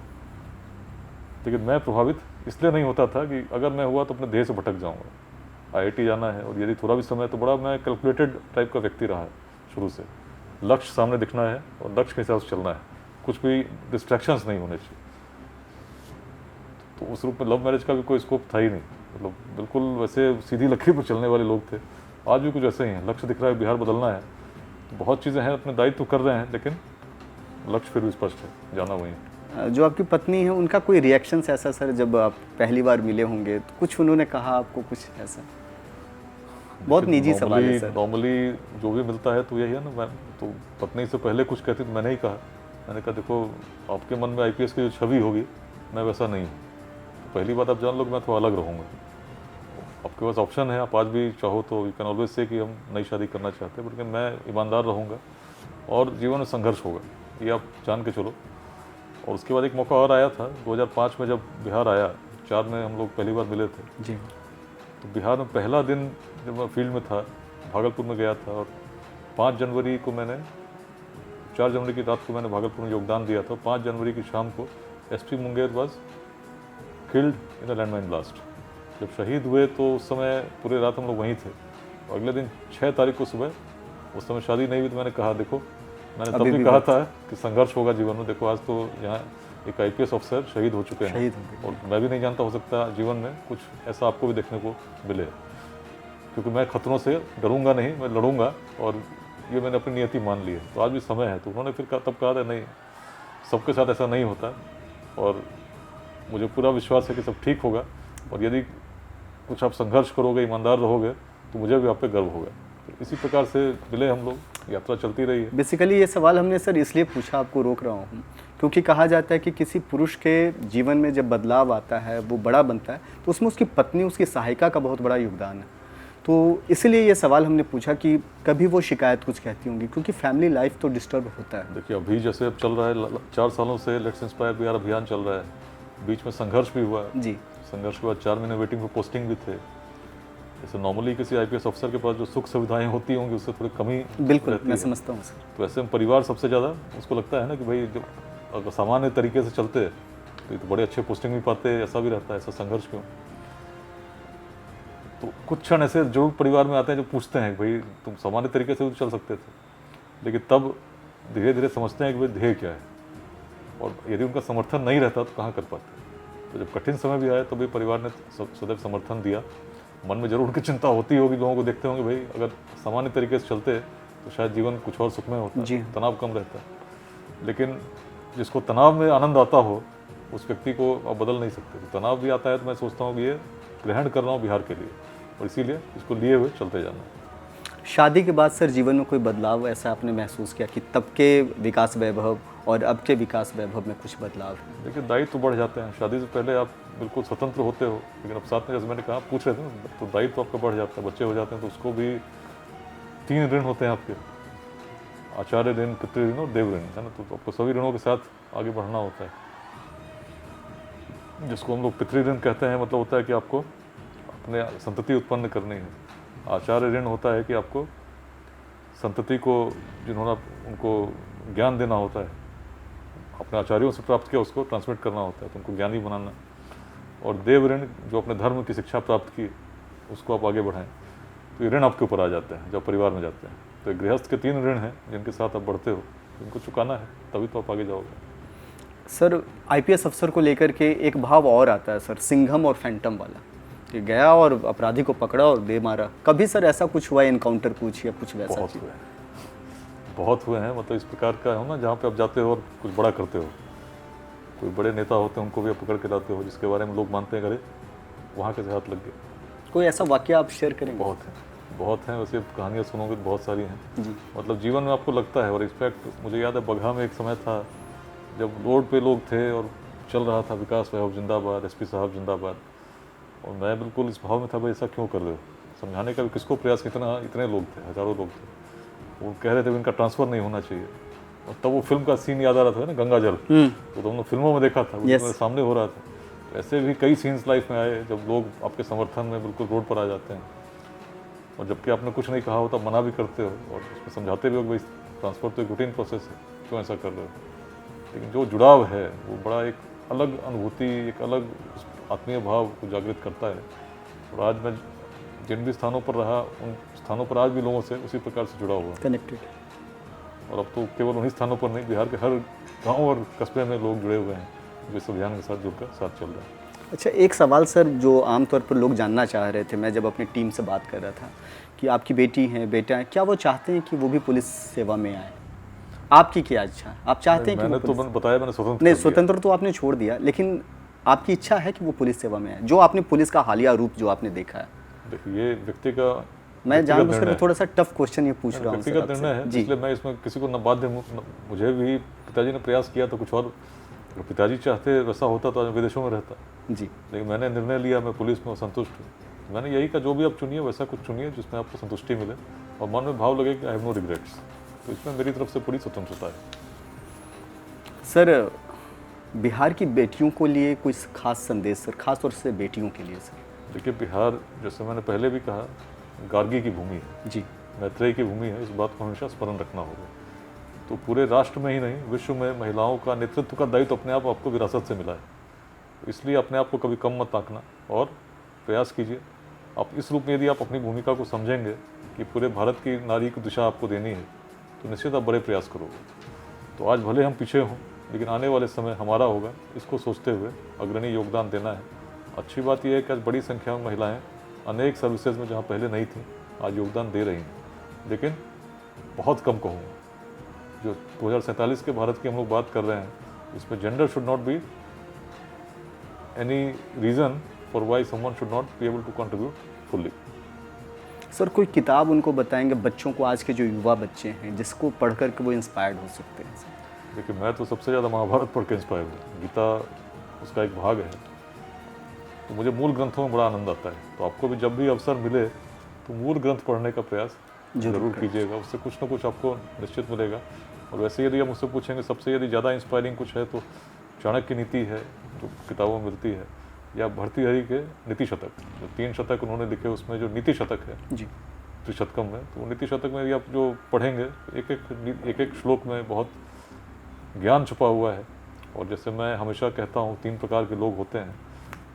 लेकिन मैं प्रभावित इसलिए नहीं होता था कि अगर मैं हुआ तो अपने ध्येय से भटक जाऊँगा, IIT जाना है, और यदि थोड़ा भी समय, तो बड़ा मैं कैलकुलेटेड टाइप का व्यक्ति रहा है शुरू से। लक्ष्य सामने दिखना है और लक्ष्य के हिसाब से चलना है, कुछ भी डिस्ट्रैक्शंस नहीं होने चाहिए। तो उस रूप में लव मैरिज का भी कोई स्कोप था ही नहीं, मतलब बिल्कुल वैसे सीधी लकीर पर चलने वाले लोग थे। आज भी कुछ ऐसे ही हैं, लक्ष्य दिख रहा है, बिहार बदलना है, तो बहुत चीज़ें हैं, अपने दायित्व कर रहे हैं, लेकिन लक्ष्य फिर भी स्पष्ट है, जाना वहीं है। जो आपकी पत्नी है उनका कोई रिएक्शन ऐसा सर, जब आप पहली बार मिले होंगे तो कुछ उन्होंने कहा आपको, कुछ ऐसा? बहुत निजी सवाल है सर। नॉर्मली जो भी मिलता है तो यही है ना, मैं तो पत्नी से पहले कुछ कहती तो मैंने ही कहा, मैंने कहा देखो आपके मन में IPS की जो छवि होगी मैं वैसा नहीं हूँ, तो पहली बात आप जान लो कि मैं थोड़ा अलग रहूँगा। आपके पास ऑप्शन है, आप आज भी चाहो तो यू कैन ऑलवेज से कि हम नई शादी करना चाहते हैं, लेकिन मैं ईमानदार रहूँगा और जीवन में संघर्ष होगा, ये आप जान के चलो। और उसके बाद एक मौका और आया था 2005 में, जब बिहार आया, 4 में हम लोग पहली बार मिले थे जी। तो बिहार में पहला दिन जब मैं फील्ड में था, भागलपुर में गया था, और 5 जनवरी को मैंने, 4 जनवरी की रात को मैंने भागलपुर में योगदान दिया था। 5 जनवरी की शाम को SP Munger was killed in a landmine blast. जब शहीद हुए तो उस समय पूरे रात हम लोग वहीं थे। और अगले दिन 6 तारीख को सुबह, उस समय शादी नहीं हुई, तो मैंने कहा देखो, मैंने तब भी कहा था कि संघर्ष होगा जीवन में। देखो आज तो यहाँ एक IPS ऑफिसर शहीद हो चुके हैं, और मैं भी नहीं जानता, हो सकता जीवन में कुछ ऐसा आपको भी देखने को मिले, क्योंकि मैं खतरों से डरूंगा नहीं, मैं लड़ूंगा, और ये मैंने अपनी नियति मान ली है। तो आज भी समय है। तो उन्होंने फिर तब कहा था नहीं, सबके साथ ऐसा नहीं होता, और मुझे पूरा विश्वास है कि सब ठीक होगा, और यदि कुछ आप संघर्ष करोगे, ईमानदार रहोगे, तो मुझे भी आप पे गर्व होगा। तो इसी प्रकार से मिले हम लोग, यात्रा चलती रही है। बेसिकली ये सवाल हमने सर इसलिए पूछा, आपको रोक रहा हूँ, क्योंकि कहा जाता है कि किसी पुरुष के जीवन में जब बदलाव आता है, वो बड़ा बनता है, तो उसमें उसकी पत्नी, उसकी सहायिका का बहुत बड़ा योगदान है। तो इसलिए ये सवाल हमने पूछा कि कभी वो शिकायत कुछ कहती होंगी, क्योंकि फैमिली लाइफ तो डिस्टर्ब होता है। देखिए, अभी जैसे अब चल रहा है, 4 सालों से लेट्स इंस्पायर बिहार अभियान चल रहा है, बीच में संघर्ष भी हुआ जी। संघर्ष के बाद 4 महीने वेटिंग फॉर पोस्टिंग भी थे, जैसे नॉर्मली किसी आईपीएस अफसर के पास जो सुख सुविधाएं होती होंगी उससे थोड़ी कमी बिल्कुल रहती मैं है। समझता हूँ सर। तो ऐसे में परिवार सबसे ज़्यादा उसको लगता है ना कि भाई जब अगर सामान्य तरीके से चलते तो ये तो बड़े अच्छे पोस्टिंग भी पाते, ऐसा भी रहता है, ऐसा संघर्ष क्यों। तो कुछ क्षण ऐसे जो परिवार में आते हैं जो पूछते हैं कि भाई तुम सामान्य तरीके से तो चल सकते थे, लेकिन तब धीरे धीरे समझते हैं कि भाई ध्येय क्या है, और यदि उनका समर्थन नहीं रहता तो कहाँ कर पाते। तो जब कठिन समय भी आया तो भी परिवार ने सदैव समर्थन दिया। मन में जरूर उनकी चिंता होती होगी, लोगों को देखते होंगे भाई अगर सामान्य तरीके से चलते तो शायद जीवन कुछ और सुखमय होता, तनाव कम रहता। लेकिन जिसको तनाव में आनंद आता हो उस व्यक्ति को आप बदल नहीं सकते। तो तनाव भी आता है तो मैं सोचता हूँ कि ये ग्रहण कर रहा हूँ बिहार के लिए, और इसीलिए इसको लिए हुए चलते जाना है। शादी के बाद सर जीवन में कोई बदलाव ऐसा आपने महसूस किया कि तब के विकास वैभव और अब के विकास वैभव में कुछ बदलाव है? देखिए दायित्व तो बढ़ जाते हैं। शादी से पहले आप बिल्कुल स्वतंत्र होते हो, लेकिन अब साथ में जैसे मैंने कहा पूछ रहे थे ना, तो दायित्व तो आपका बढ़ जाता है, बच्चे हो जाते हैं तो उसको भी 3 ऋण होते हैं आपके, आचार्य ऋण, पितृ ऋण और देव ऋण, है ना। तो आपको सभी ऋणों के साथ आगे बढ़ना होता है। जिसको हम लोग पितृ ऋण कहते हैं, मतलब होता है कि आपको अपने संतति उत्पन्न करनी है। आचार्य ऋण होता है कि आपको संतति को जिन्होंने उनको ज्ञान देना होता है, अपने आचार्यों से प्राप्त किया उसको ट्रांसमिट करना होता है, तो उनको ज्ञानी बनाना। और देव ऋण जो अपने धर्म की शिक्षा प्राप्त की उसको आप आगे बढ़ाएं। तो ये ऋण आपके ऊपर आ जाते हैं जब परिवार में जाते हैं। तो एक गृहस्थ के 3 ऋण हैं जिनके साथ आप बढ़ते हो, इनको चुकाना है तभी तो आप आगे जाओगे। सर आईपीएस अफसर को लेकर के एक भाव और आता है सर, सिंघम और फैंटम वाला, कि गया और अपराधी को पकड़ा और दे मारा। कभी सर ऐसा कुछ हुआ, एनकाउंटर कुछ या कुछ वैसा? बहुत हुए हैं, मतलब इस प्रकार का हो ना जहाँ पे आप जाते हो और कुछ बड़ा करते हो, कोई बड़े नेता होते हैं उनको भी आप पकड़ के लाते हो जिसके बारे में लोग मानते हैं अरे वहाँ कैसे हाथ लग गए। कोई ऐसा वाक्य आप शेयर करेंगे? बहुत हैं वैसे, कहानियाँ सुनोगे तो बहुत सारी हैं जी। मतलब जीवन में आपको लगता है। और इनफैक्ट मुझे याद है बगहा में एक समय था जब रोड पे लोग थे और चल रहा था विकास वैभव जिंदाबाद, एसपी साहब जिंदाबाद, और मैं बिल्कुल इस भाव में था भाई ऐसा क्यों कर रहे हो। समझाने का भी किसको प्रयास, इतने लोग थे, हज़ारों लोग थे, वो कह रहे थे इनका ट्रांसफ़र नहीं होना चाहिए। और तब वो फिल्म का सीन याद आ रहा था ना, गंगा जल, तो हमने फिल्मों में देखा था, मेरे सामने हो रहा था। तो ऐसे भी कई सीन्स लाइफ में आए जब लोग आपके समर्थन में बिल्कुल रोड पर आ जाते हैं, और जबकि आपने कुछ नहीं कहा होता मना भी करते हो और उसमें समझाते भी हो कि भाई ट्रांसफ़र तो एक रूटीन प्रोसेस है, क्यों ऐसा कर रहे हो। लेकिन जो जुड़ाव है वो बड़ा एक अलग अनुभूति, एक अलग आत्मीय भाव को जागृत करता है। और आज मैं जिन भी स्थानों पर रहा उन स्थानों पर आज भी लोगों से उसी प्रकार से जुड़ा हुआ कनेक्टेड। और अब तो केवल उन्हीं स्थानों पर नहीं, बिहार के हर गांव और कस्बे में लोग जुड़े हुए हैं जो इस अभियान के साथ जुड़कर साथ चल रहे हैं। अच्छा, एक सवाल सर जो आमतौर पर लोग जानना चाह रहे थे, मैं जब अपनी टीम से बात कर रहा था कि आपकी बेटी हैं, बेटा है, क्या वो चाहते हैं कि वो भी पुलिस सेवा में आए? आपकी क्या इच्छा है? आप चाहते हैं कि मैंने तो बताया, मैंने स्वतंत्र नहीं, स्वतंत्र तो आपने छोड़ दिया, लेकिन आपकी इच्छा है कि वो पुलिस सेवा में आए? जो आपने पुलिस का हालिया रूप जो आपने देखा है, देखिए ये व्यक्ति का, मैं जानबूझकर थोड़ा सा टफ क्वेश्चन ये पूछ रहा हूँ, व्यक्तिगत निर्णय है, इसलिए मैं इसमें किसी को न बाध्य। मुझे भी पिताजी ने प्रयास किया तो कुछ और, पिताजी चाहते वैसा होता तो आज विदेशों में रहता जी, लेकिन मैंने निर्णय लिया, मैं पुलिस में संतुष्ट हूँ। मैंने यही कहा जो भी आप चुनिए वैसा कुछ चुनिए जिसमें आपको संतुष्टि मिले और मन में भाव लगे कि आई हैव नो रिग्रेट्स। तो इसमें मेरी तरफ से पूरी स्वतंत्रता है। सर बिहार की बेटियों को लिए कोई खास संदेश सर, खास तौर से बेटियों के लिए सर? देखिए बिहार, जैसे मैंने पहले भी कहा, गार्गी की भूमि है जी, मैत्रेयी की भूमि है, इस बात को हमेशा स्मरण रखना होगा। तो पूरे राष्ट्र में ही नहीं विश्व में महिलाओं का नेतृत्व का दायित्व अपने आप आपको विरासत से मिला है। तो इसलिए अपने आप को कभी कम मत आंकना और प्रयास कीजिए। आप इस रूप में यदि आप अपनी भूमिका को समझेंगे कि पूरे भारत की नारी को दिशा आपको देनी है तो निश्चित आप बड़े प्रयास करोगे। तो आज भले हम पीछे हों लेकिन आने वाले समय हमारा होगा, इसको सोचते हुए अग्रणी योगदान देना है। अच्छी बात यह है कि आज बड़ी संख्या में महिलाएं अनेक सर्विसेज में जहां पहले नहीं थी आज योगदान दे रही हैं, लेकिन बहुत कम कहूँगा। जो 2047 के भारत की हम लोग बात कर रहे हैं, इसमें gender should not be any reason for why someone should not be able to contribute fully. Sir कोई किताब उनको बताएंगे, बच्चों को, आज के जो युवा बच्चे हैं, जिसको पढ़ करके वो इंस्पायर्ड हो सकते हैं? सर देखिए मैं तो सबसे ज़्यादा महाभारत पढ़ के इंस्पायर हूँ, गीता उसका एक भाग है। तो मुझे मूल ग्रंथों में बड़ा आनंद आता है। तो आपको भी जब भी अवसर मिले तो मूल ग्रंथ पढ़ने का प्रयास जरूर कीजिएगा, उससे कुछ ना कुछ आपको निश्चित मिलेगा। और वैसे यदि आप मुझसे पूछेंगे सबसे यदि ज़्यादा इंस्पायरिंग कुछ है तो चाणक्य नीति है जो किताबों में मिलती है, या भर्तृहरि के नीति शतक, जो 3 शतक उन्होंने लिखे उसमें जो नीति शतक है जी त्रिशतकम में, तो नीति शतक में भी आप जो पढ़ेंगे एक एक श्लोक में बहुत ज्ञान छुपा हुआ है। और जैसे मैं हमेशा कहता हूँ 3 प्रकार के लोग होते हैं,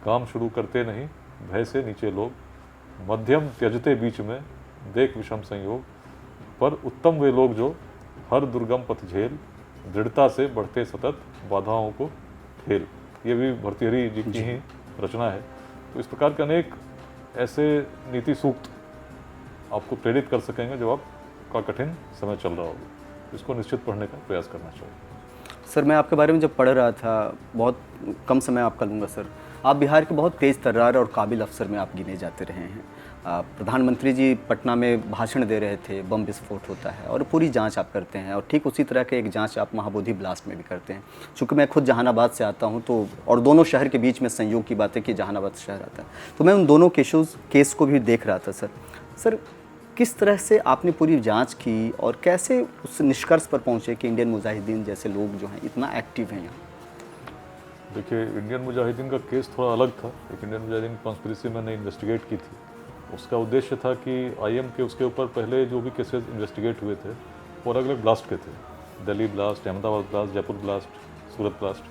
काम शुरू करते नहीं भय से नीचे लोग, मध्यम त्यजते बीच में देख विषम संयोग, पर उत्तम वे लोग जो हर दुर्गम पथ झेल, दृढ़ता से बढ़ते सतत बाधाओं को ठेल। ये भी भर्तृहरि जी की ही रचना है। तो इस प्रकार के अनेक ऐसे नीति सूक्त आपको प्रेरित कर सकेंगे जब आपका कठिन समय चल रहा होगा। इसको निश्चित पढ़ने का प्रयास करना चाहिए। सर, मैं आपके बारे में जब पढ़ रहा था, बहुत कम समय आपका लूँगा सर, आप बिहार के बहुत तेज़ तर्रार और काबिल अफसर में आप गिने जाते रहे हैं। प्रधानमंत्री जी पटना में भाषण दे रहे थे, बम विस्फोट होता है और पूरी जांच आप करते हैं, और ठीक उसी तरह के एक जांच आप महाबोधि ब्लास्ट में भी करते हैं। चूँकि मैं खुद जहानाबाद से आता हूं, तो और दोनों शहर के बीच में संयोग की बात है कि जहानाबाद शहर आता है, तो मैं उन दोनों केस को भी देख रहा था। सर किस तरह से आपने पूरी जांच की और कैसे उस निष्कर्ष पर पहुंचे कि इंडियन मुजाहिदीन जैसे लोग जो हैं इतना एक्टिव हैं यहाँ? देखिए, इंडियन मुजाहिदीन का केस थोड़ा अलग था। एक इंडियन मुजाहिदीन कॉन्स्पिरेसी मैंने इन्वेस्टिगेट की थी। उसका उद्देश्य था कि आईएम के उसके ऊपर पहले जो भी केसेस इन्वेस्टिगेट हुए थे वो अलग अलग ब्लास्ट के थे। Delhi blast, Ahmedabad blast, Jaipur blast, Surat blast,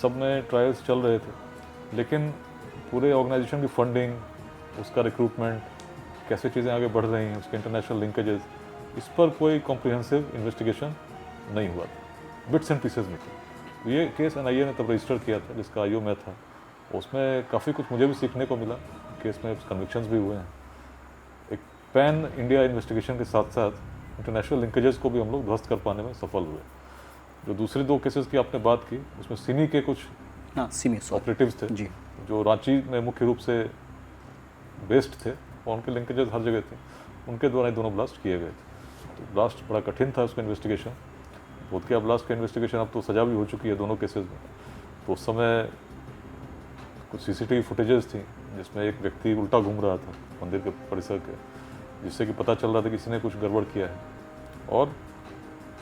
सब में ट्रायल्स चल रहे थे। लेकिन पूरे ऑर्गेनाइजेशन की फंडिंग, उसका रिक्रूटमेंट, कैसे चीज़ें आगे बढ़ रही हैं, उसके इंटरनेशनल लिंकेजेस, इस पर कोई कॉम्प्रिहेंसिव इन्वेस्टिगेशन नहीं हुआ था, बिट्स एंड पीसेज में थे। तो ये केस एनआईए ने तब रजिस्टर किया था, जिसका आईओ मैं था। उसमें काफ़ी कुछ मुझे भी सीखने को मिला, केस में कन्विक्शंस भी हुए हैं। एक पैन इंडिया इन्वेस्टिगेशन के साथ साथ इंटरनेशनल लिंकेजेस को भी हम लोग ध्वस्त कर पाने में सफल हुए। जो दूसरी 2 केसेस की आपने बात की, उसमें सिमी के कुछ ऑपरेटिव्स थे जी, जो रांची में मुख्य रूप से बेस्ड थे और उनके लिंकेजेस हर जगह थे। उनके द्वारा दोनों ब्लास्ट किए गए थे। तो ब्लास्ट बड़ा कठिन था उसका इन्वेस्टिगेशन। बोधगया ब्लास्ट का इन्वेस्टिगेशन अब तो सजा भी हो चुकी है दोनों केसेस में। तो उस समय कुछ सीसीटीवी फुटेजेस थी जिसमें एक व्यक्ति उल्टा घूम रहा था मंदिर के परिसर के, जिससे कि पता चल रहा था कि किसी ने कुछ गड़बड़ किया है। और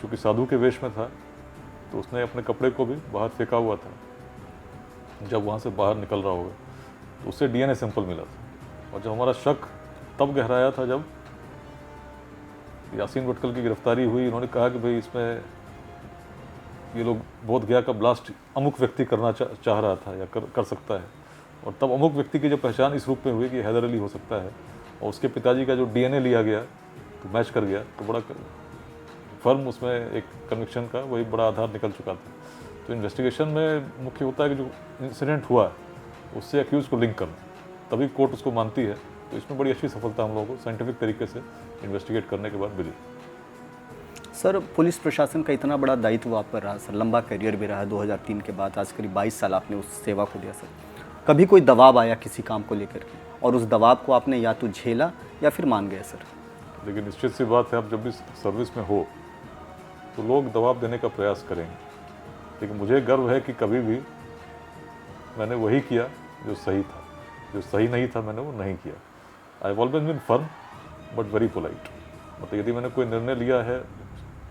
चूँकि साधु के वेश में था तो उसने अपने कपड़े को भी बाहर फेंका हुआ था। जब वहाँ से बाहर निकल रहा होगा तो उससे डीएनए सैंपल मिला था। और जब हमारा शक तब गहराया था जब यासीन भटकल की गिरफ्तारी हुई। उन्होंने कहा कि भाई इसमें ये लोग बोधगया का ब्लास्ट अमुक व्यक्ति करना चाह रहा था या कर सकता है। और तब अमुक व्यक्ति की जब पहचान इस रूप में हुई कि हैदर अली हो सकता है, और उसके पिताजी का जो डीएनए लिया गया तो मैच कर गया, तो बड़ा फर्म उसमें एक कन्विक्शन का वही बड़ा आधार निकल चुका था। तो इन्वेस्टिगेशन में मुख्य होता है कि जो इंसिडेंट हुआ उससे एक्यूज़ को लिंक करना, तभी कोर्ट उसको मानती है। तो इसमें बड़ी अच्छी सफलता हम लोगों को साइंटिफिक तरीके से इन्वेस्टिगेट करने के बाद मिली। सर, पुलिस प्रशासन का इतना बड़ा दायित्व आप पर रहा सर, लंबा करियर भी रहा। 2003 के बाद आज करीब 22 साल आपने उस सेवा को दिया सर। कभी कोई दबाव आया किसी काम को लेकर के, और उस दबाव को आपने या तो झेला या फिर मान गए सर? लेकिन निश्चित सी बात है, आप जब भी सर्विस में हो तो लोग दबाव देने का प्रयास करेंगे। लेकिन मुझे गर्व है कि कभी भी मैंने वही किया जो सही था, जो सही नहीं था मैंने वो नहीं किया। I have always been firm but very polite. मतलब यदि मैंने कोई निर्णय लिया है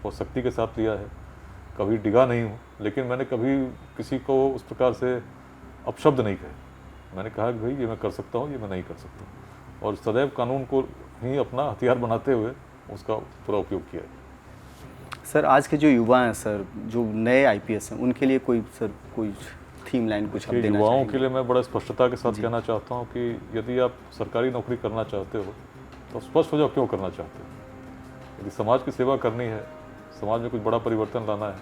और सख्ती के साथ लिया है, कभी डिगा नहीं हूँ, लेकिन मैंने कभी किसी को उस प्रकार से अपशब्द नहीं कहे। मैंने कहा कि भाई ये मैं कर सकता हूँ, ये मैं नहीं कर सकता, और सदैव कानून को ही अपना हथियार बनाते हुए उसका पूरा उपयोग किया है। सर, आज के जो युवा हैं सर, जो नए आईपीएस हैं, उनके लिए कोई थीम लाइन कुछ आप देना युवाओं के लिए मैं बड़ा स्पष्टता के साथ कहना चाहता हूँ कि यदि आप सरकारी नौकरी करना चाहते हो तो स्पष्ट हो जाओ क्यों करना चाहते हो। यदि समाज की सेवा करनी है, समाज में कुछ बड़ा परिवर्तन लाना है,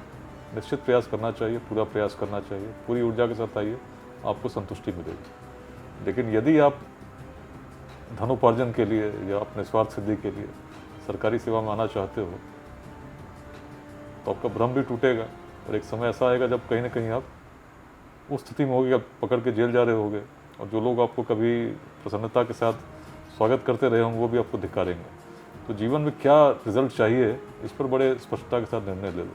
निश्चित प्रयास करना चाहिए, पूरा प्रयास करना चाहिए, पूरी ऊर्जा के साथ आइए, आपको संतुष्टि मिलेगी। लेकिन यदि आप धनोपार्जन के लिए या अपने स्वार्थ सिद्धि के लिए सरकारी सेवा में आना चाहते हो तो आपका भ्रम भी टूटेगा, और एक समय ऐसा आएगा जब कहीं ना कहीं आप उस स्थिति में होगी, आप पकड़ के जेल जा रहे होगे, और जो लोग आपको कभी प्रसन्नता के साथ स्वागत करते रहे होंगे वो भी आपको धिक्कारेंगे। तो जीवन में क्या रिजल्ट चाहिए, इस पर बड़े स्पष्टता के साथ निर्णय ले लो।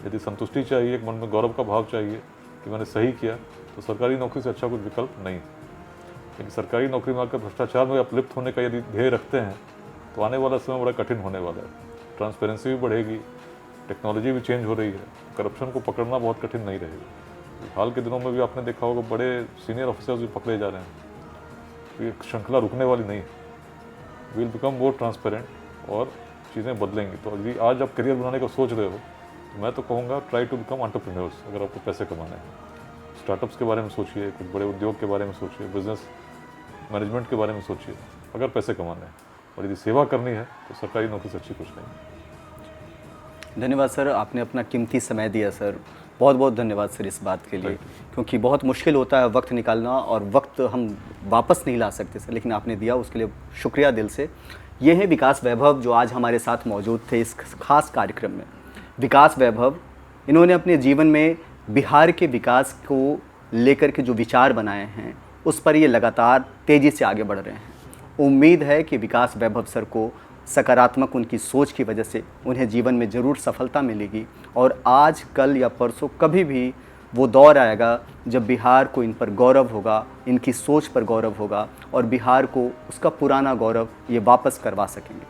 यदि संतुष्टि चाहिए, एक मन में गौरव का भाव चाहिए कि मैंने सही किया, तो सरकारी नौकरी से अच्छा कुछ विकल्प नहीं। लेकिन सरकारी नौकरी में आकर भ्रष्टाचार में आप लिप्त होने का यदि ध्येय रखते हैं तो आने वाला समय बड़ा कठिन होने वाला है। ट्रांसपेरेंसी भी बढ़ेगी, टेक्नोलॉजी भी चेंज हो रही है, करप्शन को पकड़ना बहुत कठिन नहीं रहेगा। हाल के दिनों में भी आपने देखा होगा बड़े सीनियर ऑफिसर्स भी पकड़े जा रहे हैं, तो ये श्रृंखला रुकने वाली नहीं है। विल बिकम मोर ट्रांसपेरेंट और चीज़ें बदलेंगी। तो यदि आज आप करियर बनाने का सोच रहे हो तो मैं तो कहूँगा ट्राई टू बिकम एंटरप्रेन्योर्स। अगर आपको पैसे कमाने हैं, स्टार्टअप्स के बारे में सोचिए, कुछ बड़े उद्योग के बारे में सोचिए, बिजनेस मैनेजमेंट के बारे में सोचिए, अगर पैसे कमाने हैं। और यदि सेवा करनी है तो सरकारी नौकरी से अच्छी कुछ नहीं। धन्यवाद सर, आपने अपना कीमती समय दिया सर। बहुत बहुत धन्यवाद सर इस बात के लिए, क्योंकि बहुत मुश्किल होता है वक्त निकालना, और वक्त हम वापस नहीं ला सकते सर, लेकिन आपने दिया उसके लिए शुक्रिया दिल से। ये हैं विकास वैभव जो आज हमारे साथ मौजूद थे इस खास कार्यक्रम में। विकास वैभव, इन्होंने अपने जीवन में बिहार के विकास को लेकर के जो विचार बनाए हैं उस पर ये लगातार तेज़ी से आगे बढ़ रहे हैं। उम्मीद है कि विकास वैभव सर को सकारात्मक उनकी सोच की वजह से उन्हें जीवन में ज़रूर सफलता मिलेगी, और आज कल या परसों कभी भी वो दौर आएगा जब बिहार को इन पर गौरव होगा, इनकी सोच पर गौरव होगा, और बिहार को उसका पुराना गौरव ये वापस करवा सकेंगे।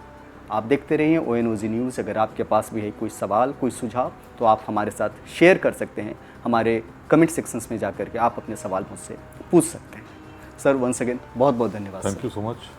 आप देखते रहिए ONOG न्यूज़। अगर आपके पास भी है कोई सवाल, कोई सुझाव, तो आप हमारे साथ शेयर कर सकते हैं। हमारे कमेंट सेक्शंस में जाकर के आप अपने सवाल मुझसे पूछ सकते हैं। सर वंस अगेन बहुत बहुत धन्यवाद। Thank you so much.